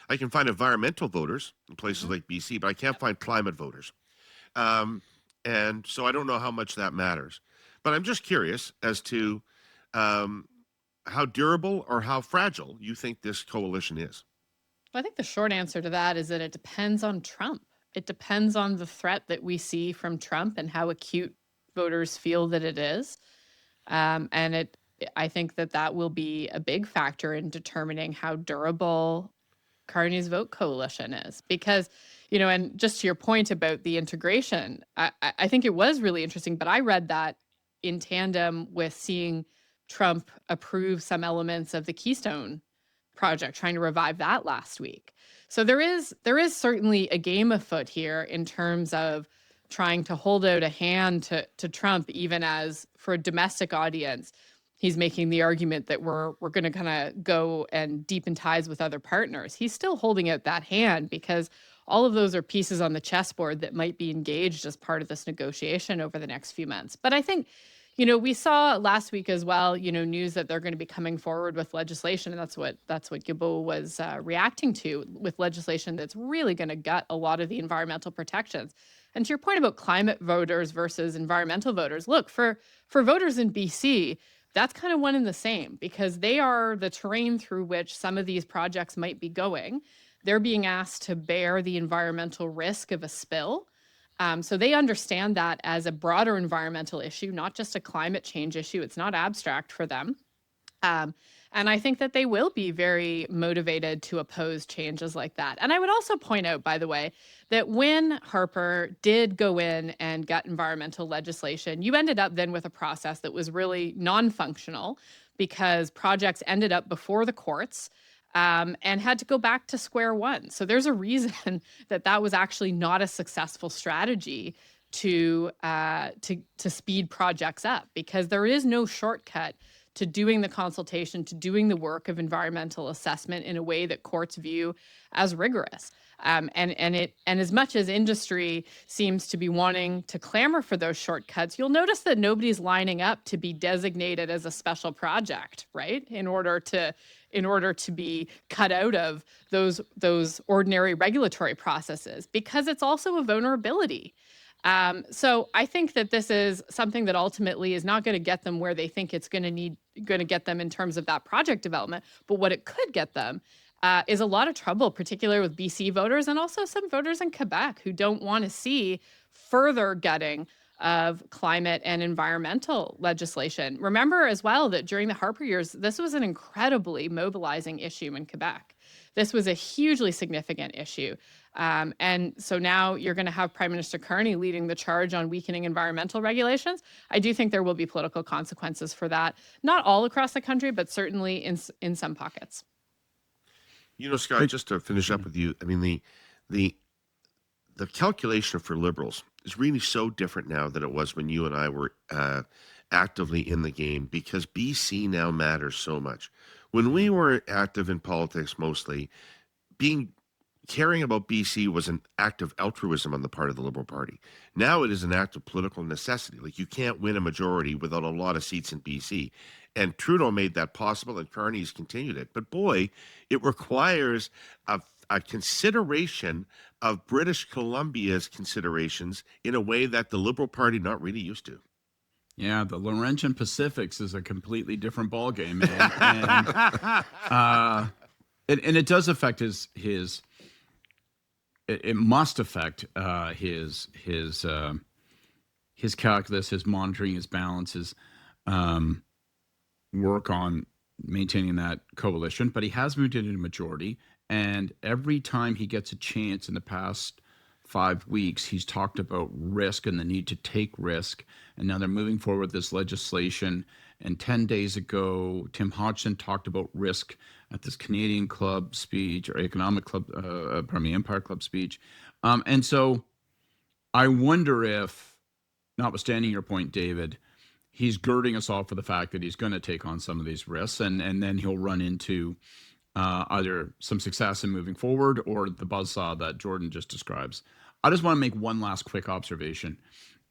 I can find environmental voters in places like BC, but I can't find climate voters. And so I don't know how much that matters. But I'm just curious as to how durable or how fragile you think this coalition is.
Well, I think the short answer to that is that it depends on Trump. It depends on the threat that we see from Trump and how acute voters feel that it is. I think that will be a big factor in determining how durable Carney's vote coalition is. Because, and just to your point about the integration, I think it was really interesting, but I read that in tandem with seeing Trump approve some elements of the Keystone project, trying to revive that last week. So there is certainly a game afoot here in terms of trying to hold out a hand to Trump, even as for a domestic audience, he's making the argument that we're going to kind of go and deepen ties with other partners. He's still holding out that hand because all of those are pieces on the chessboard that might be engaged as part of this negotiation over the next few months. But I think, we saw last week as well, news that they're going to be coming forward with legislation, and that's what Guilbeault was reacting to, with legislation that's really going to gut a lot of the environmental protections. And to your point about climate voters versus environmental voters, look, for voters in BC, that's kind of one and the same, because they are the terrain through which some of these projects might be going. They're being asked to bear the environmental risk of a spill. So they understand that as a broader environmental issue, not just a climate change issue. It's not abstract for them. And I think that they will be very motivated to oppose changes like that. And I would also point out, by the way, that when Harper did go in and gut environmental legislation, you ended up then with a process that was really non-functional because projects ended up before the courts and had to go back to square one. So there's a reason that was actually not a successful strategy to speed projects up, because there is no shortcut to doing the consultation, to doing the work of environmental assessment in a way that courts view as rigorous. And as much as industry seems to be wanting to clamor for those shortcuts, you'll notice that nobody's lining up to be designated as a special project, right? In order to be cut out of those ordinary regulatory processes, because it's also a vulnerability. So I think that this is something that ultimately is not going to get them where they think it's going to get them in terms of that project development. But what it could get them is a lot of trouble, particularly with BC voters and also some voters in Quebec who don't want to see further gutting of climate and environmental legislation. Remember as well that during the Harper years, this was an incredibly mobilizing issue in Quebec. This was a hugely significant issue. And so now you're going to have Prime Minister Carney leading the charge on weakening environmental regulations. I do think there will be political consequences for that, not all across the country, but certainly in some pockets.
Scott, just to finish up with you, I mean, the calculation for Liberals is really so different now than it was when you and I were actively in the game, because BC now matters so much. When we were active in politics, mostly caring about BC was an act of altruism on the part of the Liberal Party. Now it is an act of political necessity. Like, you can't win a majority without a lot of seats in BC. And Trudeau made that possible, and Carney's continued it. But boy, it requires a consideration of British Columbia's considerations in a way that the Liberal Party not really used to.
Yeah, the Laurentian Pacifics is a completely different ballgame, and it does affect his. It must affect his calculus, his monitoring, his balances, work on maintaining that coalition. But he has moved into a majority, and every time he gets a chance in the past 5 weeks, he's talked about risk and the need to take risk. And now they're moving forward with this legislation. And 10 days ago, Tim Hodgson talked about risk at this Canadian Club speech, or Economic Club, Empire Club speech. And so I wonder if, notwithstanding your point, David, he's girding us all for the fact that he's going to take on some of these risks, and then he'll run into either some success in moving forward or the buzzsaw that Jordan just describes. I just want to make one last quick observation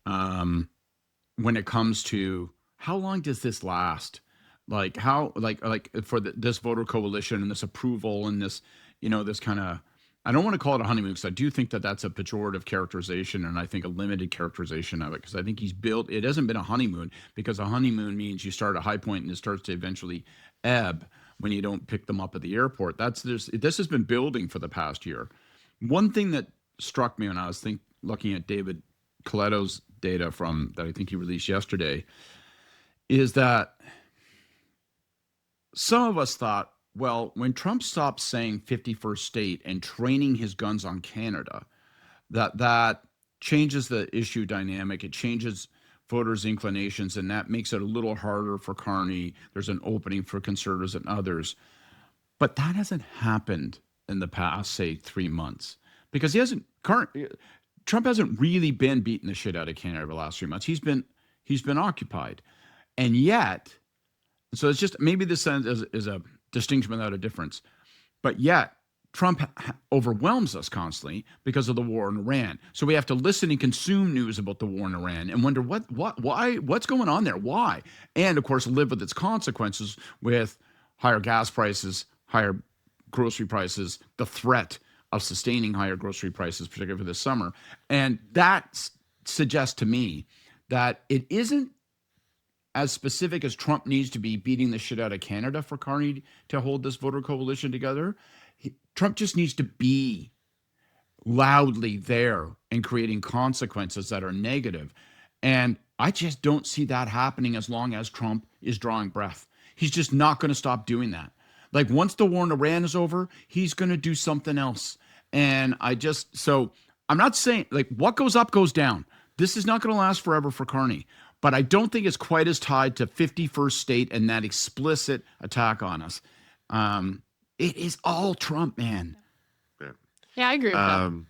when it comes to how long does this last? Like how, like for this voter coalition and this approval and this, this kind of, I don't want to call it a honeymoon, because I do think that that's a pejorative characterization, and I think a limited characterization of it, because I think it hasn't been a honeymoon, because a honeymoon means you start at a high point and it starts to eventually ebb when you don't pick them up at the airport. This has been building for the past year. One thing that struck me when I was looking at David Coletto's data that I think he released yesterday is that some of us thought, well, when Trump stopped saying 51st state and training his guns on Canada, that changes the issue dynamic. It changes voters' inclinations, and that makes it a little harder for Carney. There's an opening for conservatives and others. But that hasn't happened in the past, say, 3 months, because Trump hasn't really been beating the shit out of Canada over the last 3 months. He's been occupied. And yet, so it's just, maybe this is a distinction without a difference, but yet Trump overwhelms us constantly because of the war in Iran. So we have to listen and consume news about the war in Iran and wonder what's going on there, why, and of course live with its consequences with higher gas prices, higher grocery prices, the threat of sustaining higher grocery prices, particularly for this summer. And that suggests to me that it isn't as specific as Trump needs to be beating the shit out of Canada for Carney to hold this voter coalition together. Trump just needs to be loudly there and creating consequences that are negative. And I just don't see that happening as long as Trump is drawing breath. He's just not going to stop doing that. Like, once the war in Iran is over, he's going to do something else. And so I'm not saying, like, what goes up goes down. This is not going to last forever for Carney. But I don't think it's quite as tied to 51st state and that explicit attack on us. It is all Trump, man.
Yeah, I agree with that.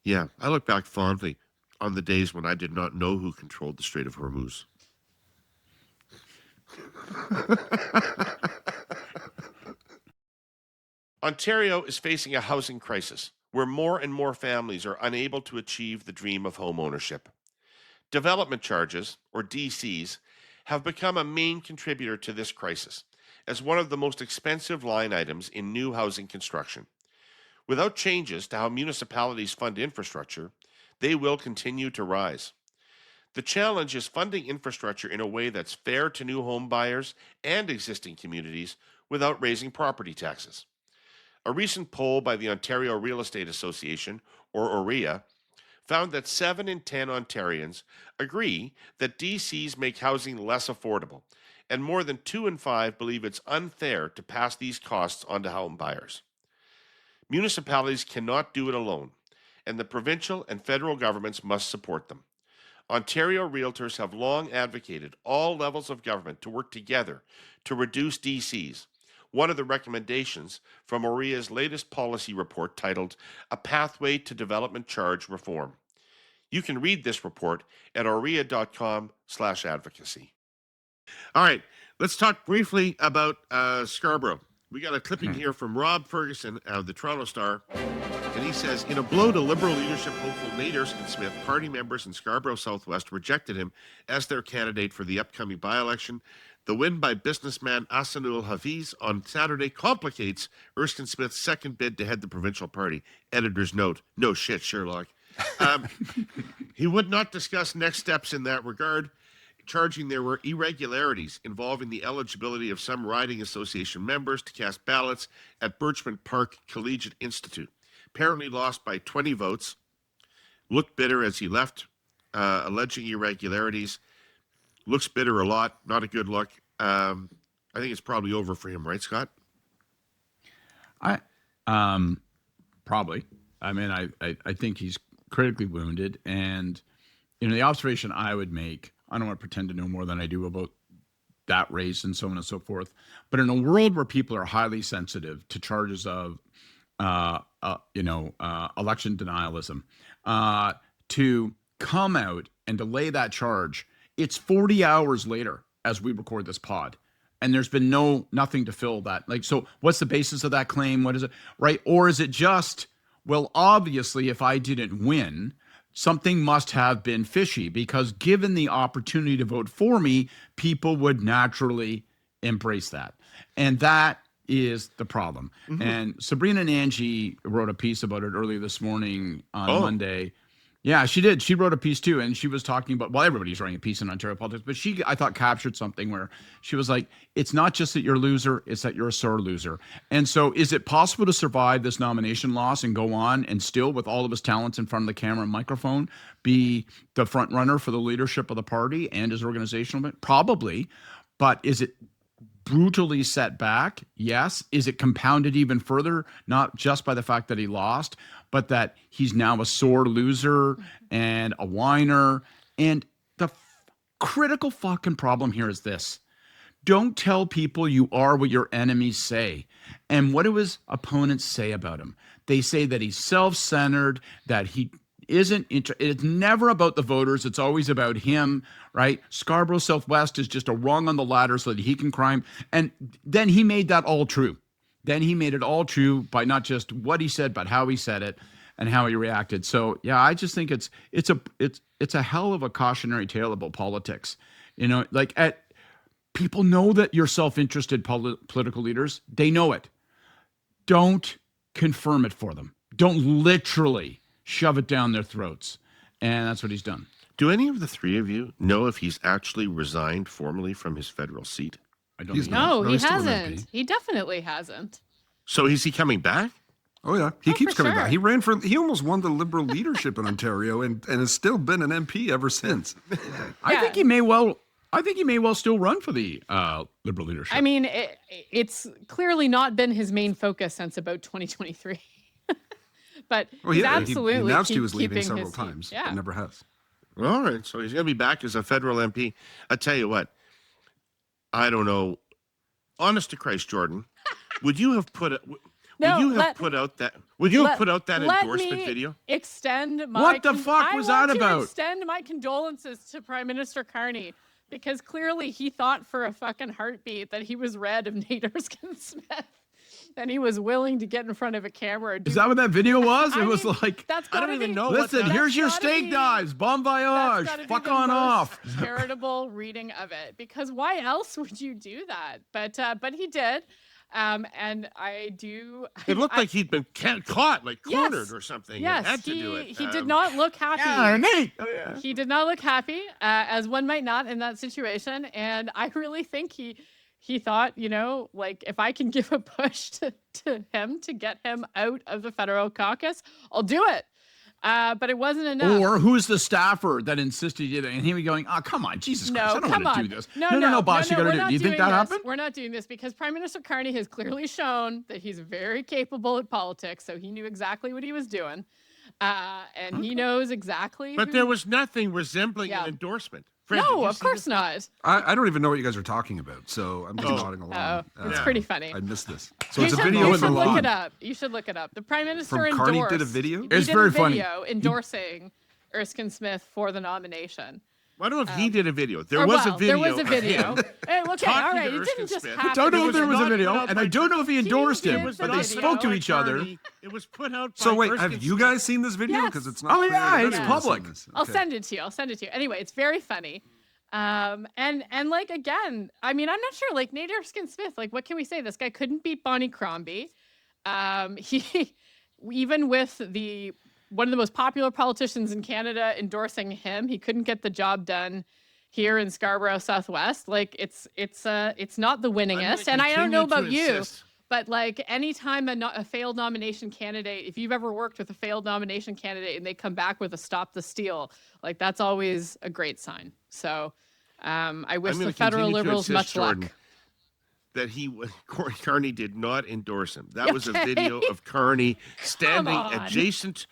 Yeah, I look back fondly on the days when I did not know who controlled the Strait of Hormuz. Ontario is facing a housing crisis where more and more families are unable to achieve the dream of home ownership. Development charges, or DCs, have become a main contributor to this crisis as one of the most expensive line items in new housing construction. Without changes to how municipalities fund infrastructure, they will continue to rise. The challenge is funding infrastructure in a way that's fair to new home buyers and existing communities without raising property taxes. A recent poll by the Ontario Real Estate Association, or OREA, found that 7 in 10 Ontarians agree that DCs make housing less affordable, and more than 2 in 5 believe it's unfair to pass these costs on to home buyers. Municipalities cannot do it alone, and the provincial and federal governments must support them. Ontario realtors have long advocated all levels of government to work together to reduce DCs. One of the recommendations from OREA's latest policy report titled A Pathway to Development Charge Reform. You can read this report at orea.com/advocacy. All right, let's talk briefly about Scarborough. We got a clipping here from Rob Ferguson of the Toronto Star, and he says, in a blow to Liberal leadership hopeful Nate Erskine-Smith, party members in Scarborough Southwest rejected him as their candidate for the upcoming by-election. The win by businessman Ahsanul Hafiz on Saturday complicates Erskine-Smith's second bid to head the provincial party. Editor's note, no shit, Sherlock. He would not discuss next steps in that regard, charging there were irregularities involving the eligibility of some riding association members to cast ballots at Birchmont Park Collegiate Institute. Apparently lost by 20 votes, looked bitter as he left, alleging irregularities. Looks bitter a lot, not a good look. I think it's probably over for him, right, Scott?
Probably. I mean, I think he's critically wounded, and the observation I would make, I don't want to pretend to know more than I do about that race and so on and so forth, but in a world where people are highly sensitive to charges of election denialism, to come out and delay that charge, it's 40 hours later as we record this pod, and there's been nothing to fill that. Like, so what's the basis of that claim? What is it, right? Or is it just, well, obviously, if I didn't win, something must have been fishy, because given the opportunity to vote for me, people would naturally embrace that. And that is the problem. Mm-hmm. And Sabrina and Angie wrote a piece about it earlier this morning on Monday. Yeah, she did. She wrote a piece too, and she was talking about, well, everybody's writing a piece in Ontario politics, but she, I thought, captured something where she was like, it's not just that you're a loser, it's that you're a sore loser. And so is it possible to survive this nomination loss and go on and still, with all of his talents in front of the camera and microphone, be the front runner for the leadership of the party and his organizational? Probably. But is it brutally set back? Yes. Is it compounded even further, not just by the fact that he lost, but that he's now a sore loser and a whiner? And the critical fucking problem here is this. Don't tell people you are what your enemies say. And what do his opponents say about him? They say that he's self-centered, that he isn't it's never about the voters, it's always about him, right? Scarborough Southwest is just a rung on the ladder so that he can climb. And then he made that all true. Then he made it all true by not just what he said, but how he said it and how he reacted. So yeah, I just think it's a hell of a cautionary tale about politics. People know that you're self-interested political leaders. They know it. Don't confirm it for them. Don't literally shove it down their throats. And that's what he's done.
Do any of the three of you know if he's actually resigned formally from his federal seat?
I don't
know. No, he hasn't. He definitely hasn't.
So is he coming back?
Oh, yeah. He keeps coming back. He almost won the Liberal leadership in Ontario and has still been an MP ever since.
I think he may well still run for the Liberal leadership.
I mean, it's clearly not been his main focus since about 2023. But he's absolutely
he announced he was leaving several times, but never has.
All right, so he's going to be back as a federal MP. I tell you what, I don't know. Honest to Christ, Jordan, would you have put out that endorsement video?
Extend my
what the fuck was that about?
Extend my condolences to Prime Minister Carney, because clearly he thought for a fucking heartbeat that he was red of Nate Erskine-Smith. And he was willing to get in front of a camera.
Is that what that video was? It was like,
I don't even know.
Listen, here's your steak knives. Bon voyage. Fuck on off.
Charitable reading of it, because why else would you do that? But he did. And I do.
It looked like he'd been caught, like cornered or something.
Yes,
had to do it.
He did not look happy.
Yeah, Nate. Oh, yeah.
He did not look happy, as one might not in that situation. And I really think he thought, like, if I can give a push to him to get him out of the federal caucus, I'll do it. But it wasn't enough.
Or who's the staffer that insisted you did it? And he was going, oh, come on, Jesus Christ, I don't
come
want
on.
to do this. No, boss, you got to do it. Do you think that happened?
We're not doing this because Prime Minister Carney has clearly shown that he's very capable at politics. So he knew exactly what he was doing. And he knows exactly.
But there was nothing resembling an endorsement. Fred, did
No,
you
of
see
course
this?
not.
I don't even know what you guys are talking about, so I'm just nodding along.
It's pretty funny.
I missed this. So
You
it's a
should-
video
you
in the
should look
lawn.
it up. You should look it up. The Prime Minister
From
endorsed.
Carney did a video?
He
It's
did
very
a
funny.
video endorsing Erskine Smith for the nomination.
I don't know if he did a video. There
Or,
was
well,
a video.
There was a video. Hey, okay,
talking
all
to
right. It
Erskine
didn't just
Smith.
happen.
Don't know
It
if there was a
not
video,
put out
and
by-
I don't know if he endorsed
did
him,
the
but they
video.
spoke to
by
each other.
Carney. It was put out by
So wait,
Erskine
have you
Smith.
guys seen this video?
Yes.
Because it's not.
Oh,
clear
yeah,
that
it's
anyone's seen
public.
this.
I'll
Okay.
send it to you. I'll send it to you. Anyway, it's very funny. And like again, I mean, I'm not sure. Like Nate Erskine Smith, like what can we say? This guy couldn't beat Bonnie Crombie. He even with one of the most popular politicians in Canada endorsing him, he couldn't get the job done here in Scarborough Southwest. Like it's not the winningest. And I don't know about you, but like anytime a failed nomination candidate, if you've ever worked with a failed nomination candidate and they come back with a stop the steal, like that's always a great sign. So I wish
I'm gonna
the federal
continue to
Liberals
insist,
much
Jordan,
luck.
that Carney did not endorse him. That was a
Okay.
video of Carney standing
on.
adjacent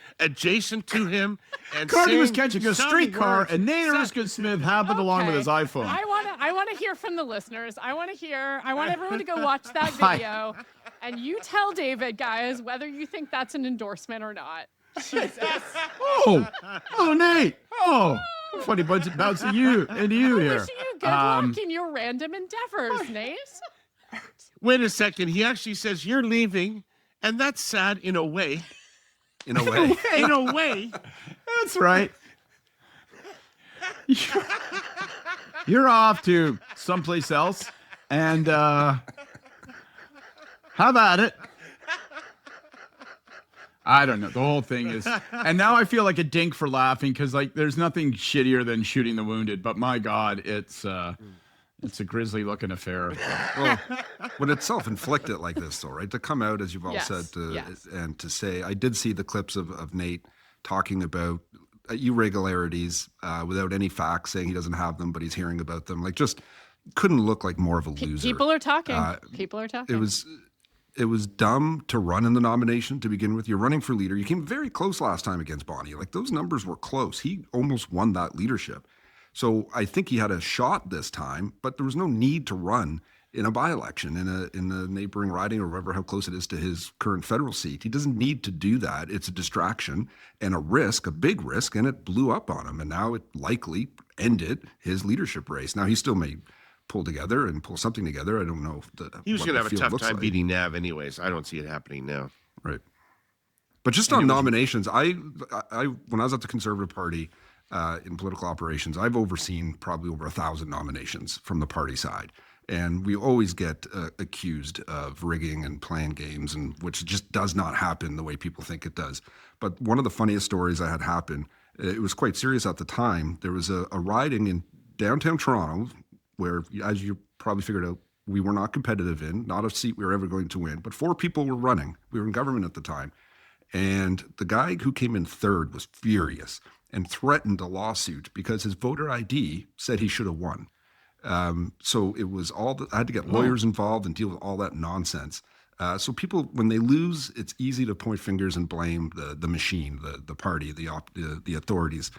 to him, and
Carney was
saying
catching a
some
streetcar,
words.
and Nate Erskine Smith happened along with his
Okay.
iPhone.
I want to hear from the listeners. I want everyone to go watch that video, and you tell David, guys, whether you think that's an endorsement or not. Jesus.
Oh, Nate. Oh, funny bunch of bouncing you into you here.
Wishing you good luck in your random endeavors, Nate.
Wait a second. He actually says you're leaving, and that's sad in a way.
In a way.
In a way.
That's right. You're off to someplace else, and how about it? I don't know. The whole thing is, and now I feel like a dink for laughing because like there's nothing shittier than shooting the wounded. But my God, it's a grisly looking affair.
Well, when it's self-inflicted like this, though, right? To come out, as you've all
Yes,
said,
yes.
and to say, I did see the clips of Nate talking about irregularities without any facts, saying he doesn't have them, but he's hearing about them. Like, just couldn't look like more of a loser.
People are talking. People are talking.
It was dumb to run in the nomination to begin with. You're running for leader. You came very close last time against Bonnie. Like, those numbers were close. He almost won that leadership. So I think he had a shot this time, but there was no need to run in a by-election in a neighboring riding or whatever, how close it is to his current federal seat. He doesn't need to do that. It's a distraction and a risk, a big risk, and it blew up on him. And now it likely ended his leadership race. Now he still may pull together and pull something together. I don't know if
He was
what
going to
the
have a
field
tough
looks
time
like.
beating Nav anyways. I don't see it happening now.
Right. But just on nominations, I when I was at the Conservative Party in political operations, I've overseen probably over 1,000 nominations from the party side. And we always get accused of rigging and playing games, and which just does not happen the way people think it does. But one of the funniest stories I had happen, it was quite serious at the time. There was a riding in downtown Toronto where, as you probably figured out, we were not competitive in, not a seat we were ever going to win, but 4 people were running. We were in government at the time. And the guy who came in third was furious and threatened a lawsuit because his voter ID said he should have won. So it was I had to get lawyers involved and deal with all that nonsense. So people, when they lose, it's easy to point fingers and blame the machine, the party, the authorities.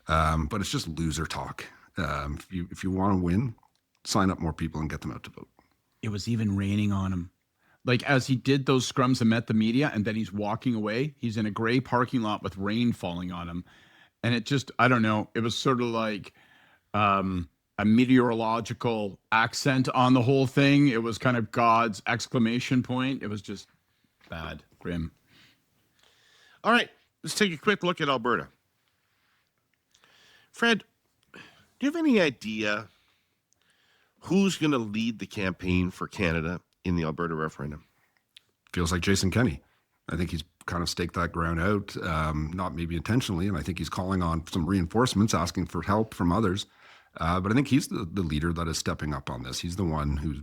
But it's just loser talk. If you want to win, sign up more people and get them out to vote.
It was even raining on him. Like as he did those scrums and met the media, and then he's walking away, he's in a gray parking lot with rain falling on him. And it just, I don't know, it was sort of like a meteorological accent on the whole thing. It was kind of God's exclamation point. It was just bad, grim.
All right, let's take a quick look at Alberta. Fred, do you have any idea who's going to lead the campaign for Canada in the Alberta referendum?
Feels like Jason Kenney. I think he's kind of staked that ground out, not maybe intentionally, and I think he's calling on some reinforcements, asking for help from others. But I think he's the leader that is stepping up on this. He's the one who's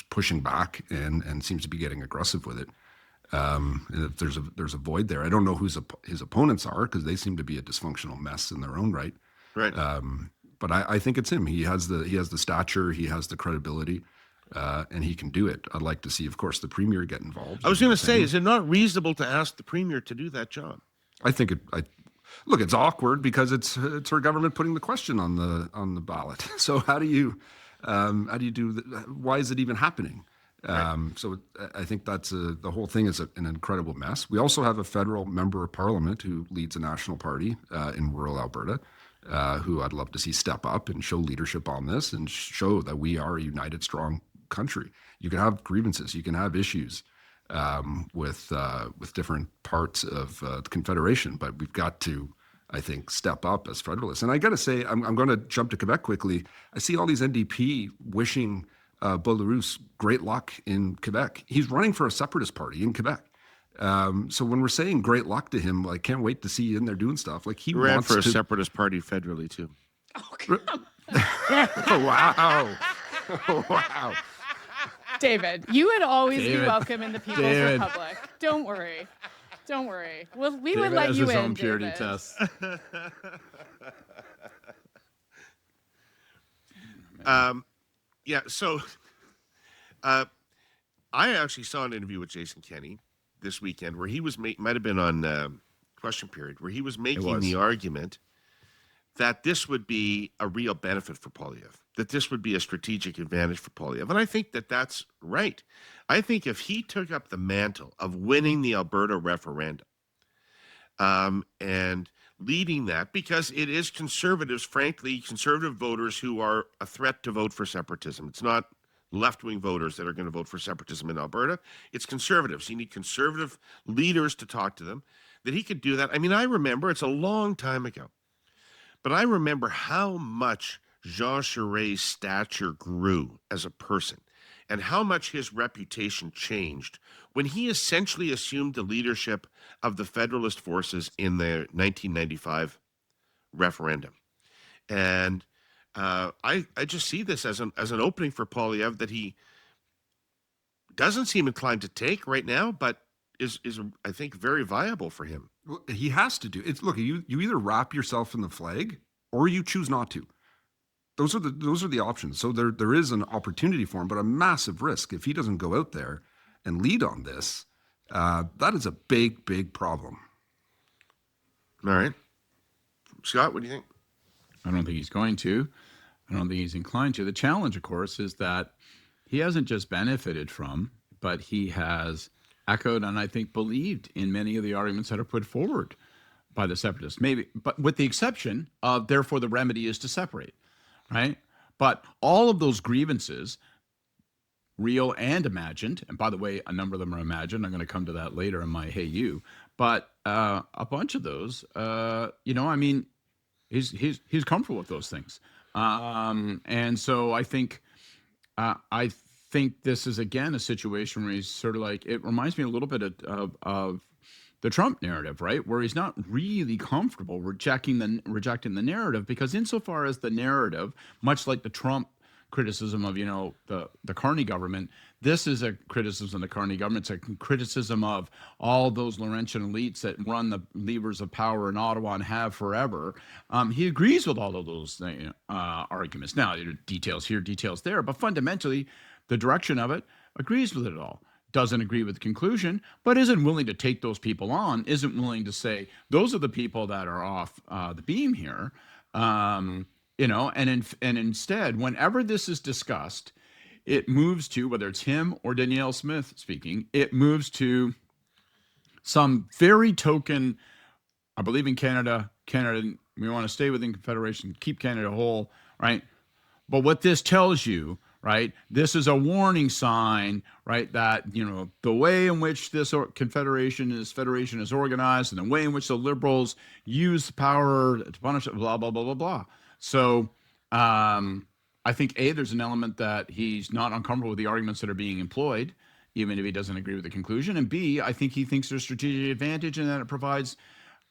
pushing back and seems to be getting aggressive with it. And if there's a void there, I don't know who his opponents are because they seem to be a dysfunctional mess in their own right.
Right.
But I think it's him. He has the stature, he has the credibility, and he can do it. I'd like to see, of course, the premier get involved.
I was going to say, is it not reasonable to ask the premier to do that job?
I think look, it's awkward because it's our government putting the question on the ballot. So how do you do why is it even happening? So I think that's the whole thing is an incredible mess. We also have a federal member of parliament who leads a national party in rural Alberta, who I'd love to see step up and show leadership on this and show that we are a united, strong country. You can have grievances, you can have issues with different parts of the Confederation, but we've got to, I think, step up as federalists. And I got to say, I'm going to jump to Quebec quickly. I see all these NDP wishing Belarus great luck in Quebec. He's running for a separatist party in Quebec. So when we're saying great luck to him, I can't wait to see you in there doing stuff. Like he
ran
wants
for a
to,
separatist party federally too.
Wow. Wow.
David, you would always be
David.
welcome in the People's
David.
Republic. Don't worry. Don't worry. Well, we would
David
let
has
you
his
in,
own purity
David.
test.
Yeah, so I actually saw an interview with Jason Kenney this weekend where he was might have been on Question Period, where he was making the argument that this would be a real benefit for Poilievre, that this would be a strategic advantage for Poilievre. And I think that that's right. I think if he took up the mantle of winning the Alberta referendum and leading that, because it is conservatives, frankly, conservative voters who are a threat to vote for separatism. It's not left-wing voters that are going to vote for separatism in Alberta. It's conservatives. You need conservative leaders to talk to them, that he could do that. I mean, I remember, it's a long time ago, but I remember how much Jean Charest's stature grew as a person and how much his reputation changed when he essentially assumed the leadership of the Federalist forces in the 1995 referendum. And I just see this as an opening for Poilievre that he doesn't seem inclined to take right now, but is I think very viable for him.
Well, he has to do it. Look, you either wrap yourself in the flag or you choose not to. Those are the options. So there is an opportunity for him, but a massive risk if he doesn't go out there and lead on this. That is a big problem.
All right, Scott, what do you think?
I don't think he's going to. I don't think he's inclined to. The challenge, of course, is that he hasn't just benefited from, but he has echoed and I think believed in many of the arguments that are put forward by the separatists. Maybe, but with the exception of, therefore, the remedy is to separate, right? But all of those grievances, real and imagined, and by the way, a number of them are imagined. I'm going to come to that later in my Hey You. But a bunch of those, I mean, he's comfortable with those things, and so I think this is again a situation where he's sort of like, it reminds me a little bit of the Trump narrative, right? Where he's not really comfortable rejecting the narrative, because insofar as the narrative, much like the Trump criticism of the Carney government, this is a criticism of the Carney government. It's a criticism of all those Laurentian elites that run the levers of power in Ottawa and have forever. He agrees with all of those arguments. Now, there are details here, details there, but fundamentally, the direction of it agrees with it all. Doesn't agree with the conclusion, but isn't willing to take those people on, isn't willing to say, those are the people that are off the beam here. And instead, whenever this is discussed, it moves to, whether it's him or Danielle Smith speaking, it moves to some very token, I believe in Canada, we want to stay within Confederation, keep Canada whole, right? But what this tells you, right, this is a warning sign, right, that, the way in which this federation is organized and the way in which the Liberals use power to punish it, blah, blah, blah, blah, blah. So I think, A, there's an element that he's not uncomfortable with the arguments that are being employed, even if he doesn't agree with the conclusion. And B, I think he thinks there's strategic advantage and that it provides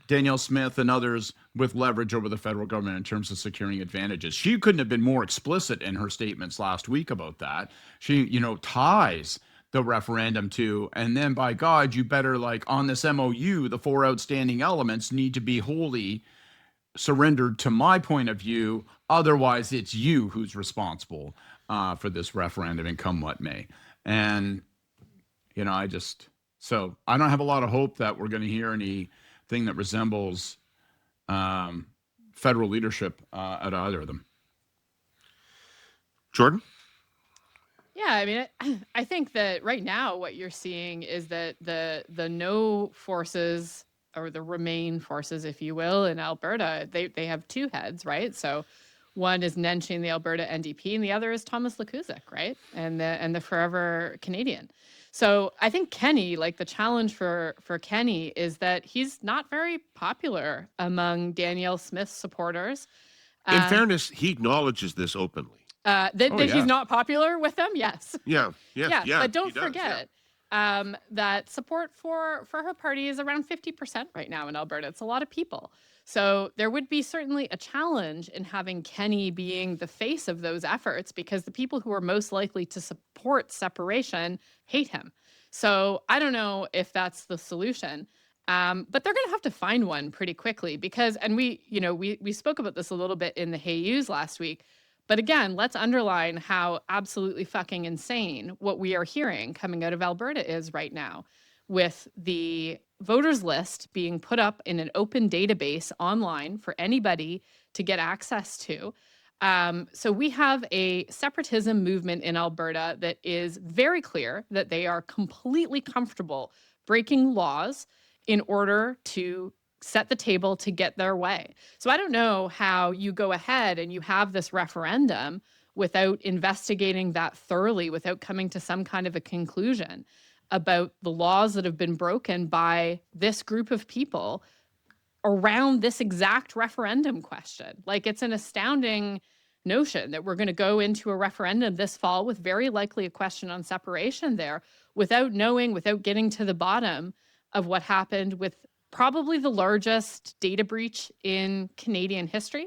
Danielle Smith and others with leverage over the federal government in terms of securing advantages. She couldn't have been more explicit in her statements last week about that. She, ties the referendum to. And then by God, you better, like, on this MOU, the 4 outstanding elements need to be wholly surrendered to my point of view. Otherwise, it's you who's responsible for this referendum, and come what may. And, so I don't have a lot of hope that we're going to hear anything that resembles federal leadership at either of them.
Jordan?
Yeah, I mean, I think that right now what you're seeing is that the no forces, or the remain forces, if you will, in Alberta, they have two heads, right? So one is Nenshi, the Alberta NDP, and the other is Thomas Lekuzik, right? And the Forever Canadian. So I think Kenny, like, the challenge for Kenny is that he's not very popular among Danielle Smith's supporters.
In fairness, he acknowledges this openly.
That he's not popular with them, yes.
Yeah.
But don't
he does,
forget that support for her party is around 50% right now in Alberta. It's a lot of people. So there would be certainly a challenge in having Kenny being the face of those efforts, because the people who are most likely to support separation hate him. So I don't know if that's the solution. But they're going to have to find one pretty quickly, because, and we spoke about this a little bit in the Hey Yous last week. But again, let's underline how absolutely fucking insane what we are hearing coming out of Alberta is right now, with the voters list being put up in an open database online for anybody to get access to. So we have a separatism movement in Alberta that is very clear that they are completely comfortable breaking laws in order to set the table to get their way. So I don't know how you go ahead and you have this referendum without investigating that thoroughly, without coming to some kind of a conclusion about the laws that have been broken by this group of people around this exact referendum question. Like, it's an astounding notion that we're going to go into a referendum this fall with very likely a question on separation there, without knowing, without getting to the bottom of what happened with probably the largest data breach in Canadian history,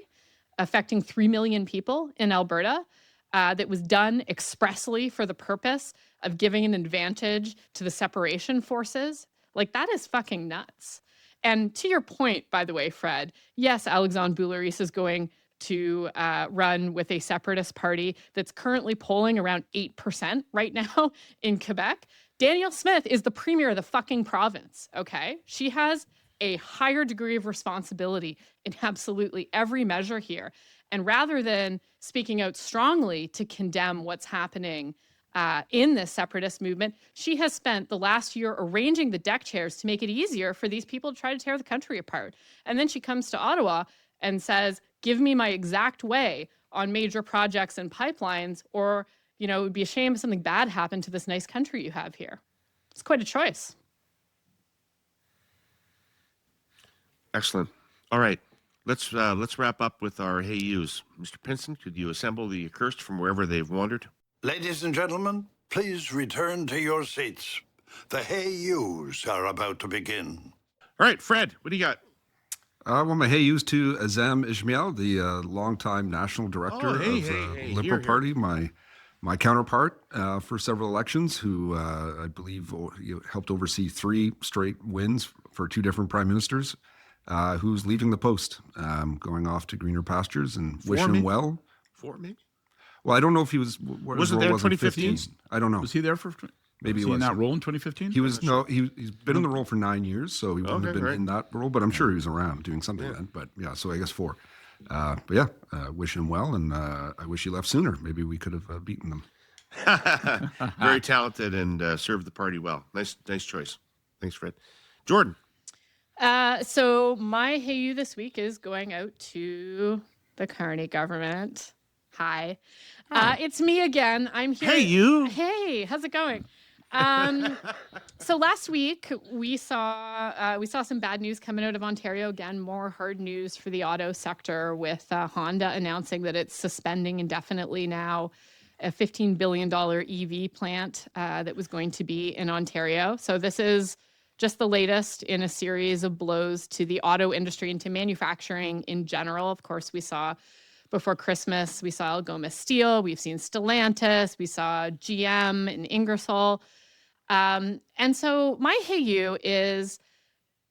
affecting 3 million people in Alberta, that was done expressly for the purpose of giving an advantage to the separation forces. Like, that is fucking nuts. And to your point, by the way, Fred, yes, Alexandre Boularice is going to run with a separatist party that's currently polling around 8% right now in Quebec. Danielle Smith is the premier of the fucking province, okay? She has a higher degree of responsibility in absolutely every measure here. And rather than speaking out strongly to condemn what's happening in this separatist movement, she has spent the last year arranging the deck chairs to make it easier for these people to try to tear the country apart. And then she comes to Ottawa and says, give me my exact way on major projects and pipelines, or, it would be a shame if something bad happened to this nice country you have here. It's quite a choice.
Excellent. All right. Let's wrap up with our Hey Yous. Mr. Pinson, could you assemble the accursed from wherever they've wandered?
Ladies and gentlemen, please return to your seats. The Hey Yous are about to begin.
All right, Fred, what do you got?
Well, my hey yous to Azam Ismail, the longtime national director of the Liberal Party, my counterpart for several elections, who I believe helped oversee 3 straight wins for 2 different prime ministers, who's leaving the post, going off to greener pastures, and wish him well.
4, maybe?
Well, I don't know if he was.
Wasn't there in 2015?
I don't know.
Was he there for?
Maybe
he was in that role in 2015?
He was he's been in the role for 9 years, so he wouldn't have been in that role. But I'm sure he was around doing something then. But yeah, so I guess 4. But yeah, wish him well, and I wish he left sooner. Maybe we could have beaten them.
Very talented and served the party well. Nice choice. Thanks, Fred. Jordan.
So my Hey You this week is going out to the Carney government. Hi. It's me again. I'm here.
Hey, you.
Hey, how's it going? So last week we saw some bad news coming out of Ontario. Again, more hard news for the auto sector, with Honda announcing that it's suspending indefinitely now a $15 billion EV plant that was going to be in Ontario. So this is just the latest in a series of blows to the auto industry and to manufacturing in general. Of course, we saw before Christmas, we saw Algoma Steel, we've seen Stellantis, we saw GM and Ingersoll. And so my hey you is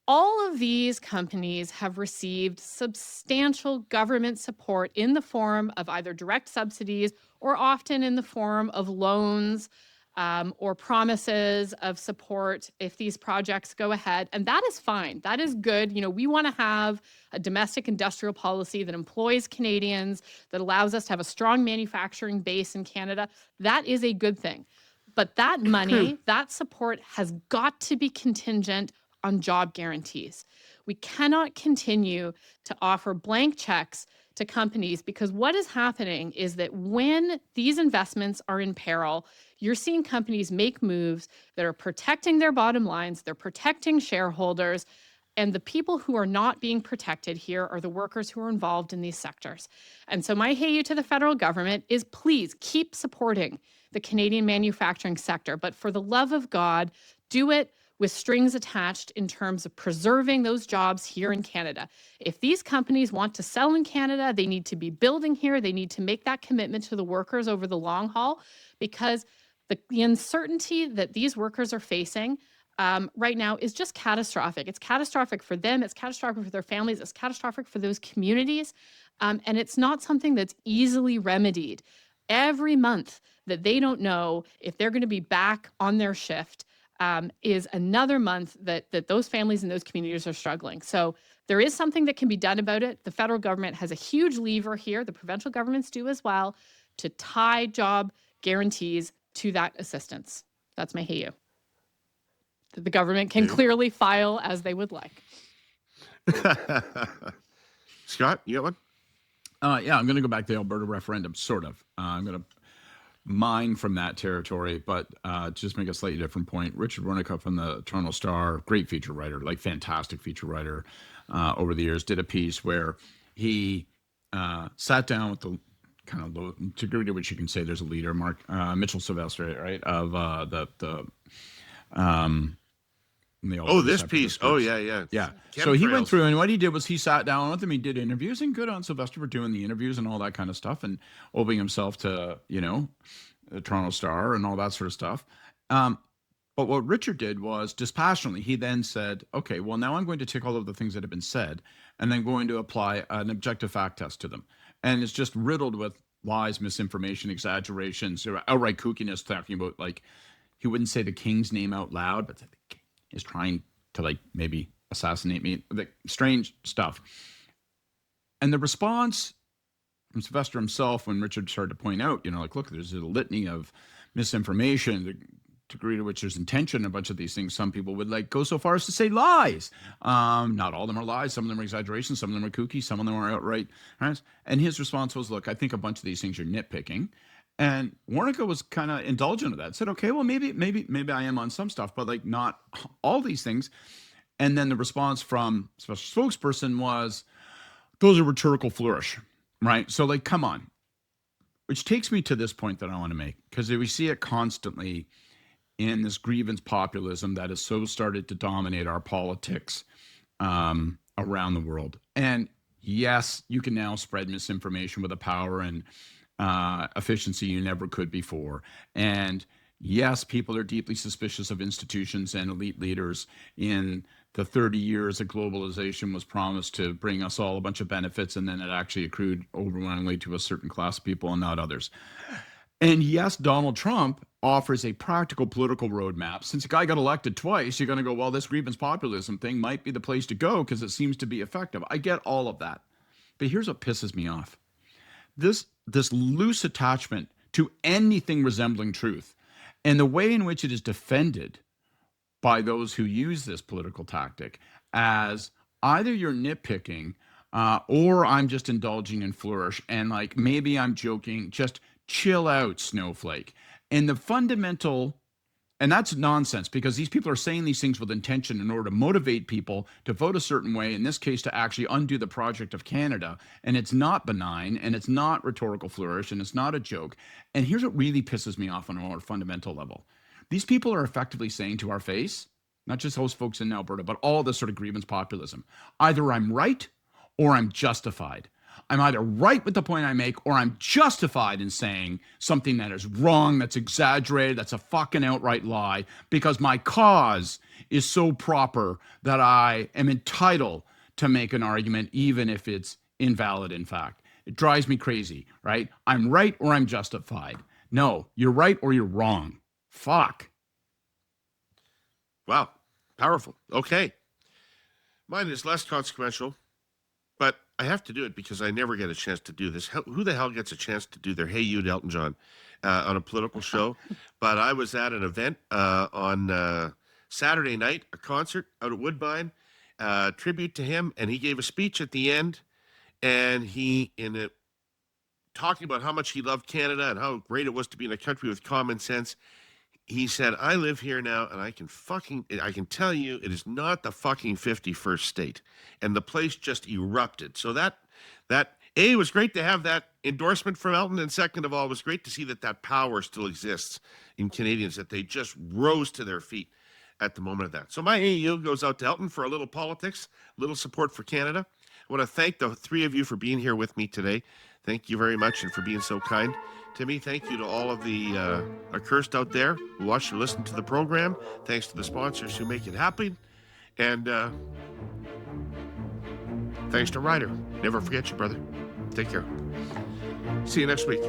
all of these companies have received substantial government support in the form of either direct subsidies or often in the form of loans or promises of support if these projects go ahead. And that is fine. That is good. We want to have a domestic industrial policy that employs Canadians, that allows us to have a strong manufacturing base in Canada. That is a good thing. But that money, that support has got to be contingent on job guarantees. We cannot continue to offer blank checks to companies, because what is happening is that when these investments are in peril, you're seeing companies make moves that are protecting their bottom lines, they're protecting shareholders, and the people who are not being protected here are the workers who are involved in these sectors. And so my hey you to the federal government is, please keep supporting the Canadian manufacturing sector, but for the love of God, do it with strings attached in terms of preserving those jobs here in Canada. If these companies want to sell in Canada, they need to be building here. They need to make that commitment to the workers over the long haul, because the uncertainty that these workers are facing right now is just catastrophic. It's catastrophic for them. It's catastrophic for their families. It's catastrophic for those communities. And it's not something that's easily remedied. Every month that they don't know if they're going to be back on their shift is another month that those families and those communities are struggling. So there is something that can be done about it. The federal government has a huge lever here. The provincial governments do as well, to tie job guarantees to that assistance. That's my hey you. That the government can clearly file as they would like.
Scott, you got one?
Yeah, I'm going to go back to the Alberta referendum, sort of. I'm going to mine from that territory, but just make a slightly different point. Richard Wernicke from the Toronto Star, great feature writer, like fantastic feature writer over the years, did a piece where he sat down with the kind of low degree to which you can say there's a leader, Mitchell Sylvester, right, of
this piece. Oh, yeah.
Yeah. So he went through, and what he did was he sat down with him. He did interviews, and good on Sylvester for doing the interviews and all that kind of stuff, and opening himself to, the Toronto Star and all that sort of stuff. But what Richard did was dispassionately, he then said, okay, well, now I'm going to take all of the things that have been said and then going to apply an objective fact test to them. And it's just riddled with lies, misinformation, exaggerations, outright kookiness, talking about, like, he wouldn't say the king's name out loud, but is trying to, like, maybe assassinate me, like, strange stuff. And the response from Sylvester himself, when Richard started to point out, like, look, there's a litany of misinformation, the degree to which there's intention, a bunch of these things, some people would, like, go so far as to say lies. Not all of them are lies. Some of them are exaggerations. Some of them are kooky. Some of them are outright. Right? And his response was, look, I think a bunch of these things are nitpicking. And Wernicke was kind of indulgent of that. Said, okay, well, maybe I am on some stuff, but, like, not all these things. And then the response from special spokesperson was, those are rhetorical flourish, right? So, like, come on. Which takes me to this point that I want to make, because we see it constantly in this grievance populism that has so started to dominate our politics around the world. And yes, you can now spread misinformation with a power and efficiency you never could before. And yes, people are deeply suspicious of institutions and elite leaders. In the 30 years that globalization was promised to bring us all a bunch of benefits, and then it actually accrued overwhelmingly to a certain class of people and not others. And yes, Donald Trump offers a practical political roadmap. Since a guy got elected twice, you're going to go, well, this grievance populism thing might be the place to go because it seems to be effective. I get all of that. But here's what pisses me off. This loose attachment to anything resembling truth, and the way in which it is defended by those who use this political tactic as either you're nitpicking or I'm just indulging in flourish, and, like, maybe I'm joking, just chill out, snowflake. And the fundamental, and that's nonsense, because these people are saying these things with intention in order to motivate people to vote a certain way, in this case, to actually undo the project of Canada. And it's not benign, and it's not rhetorical flourish, and it's not a joke. And here's what really pisses me off on a more fundamental level. These people are effectively saying to our face, not just those folks in Alberta, but all this sort of grievance populism, either I'm right or I'm justified. I'm either right with the point I make or I'm justified in saying something that is wrong, that's exaggerated, that's a fucking outright lie, because my cause is so proper that I am entitled to make an argument, even if it's invalid in fact. It drives me crazy, right? I'm right or I'm justified. No, you're right or you're wrong. Fuck.
Wow. Powerful. Okay. Mine is less consequential, but I have to do it because I never get a chance to do this. Who the hell gets a chance to do their Hey You to Elton John on a political show? But I was at an event on Saturday night, a concert out at Woodbine, tribute to him, and he gave a speech at the end, and talking about how much he loved Canada and how great it was to be in a country with common sense. He said, I live here now, and I can tell you it is not the fucking 51st state. And the place just erupted. So that A, was great to have that endorsement from Elton, and second of all, it was great to see that power still exists in Canadians, that they just rose to their feet at the moment of that. So my AU goes out to Elton for a little politics, a little support for Canada. I want to thank the three of you for being here with me today. Thank you very much, and for being so kind to me. Thank you to all of the accursed out there who watch or listen to the program. Thanks to the sponsors who make it happen. And thanks to Ryder. Never forget you, brother. Take care. See you next week.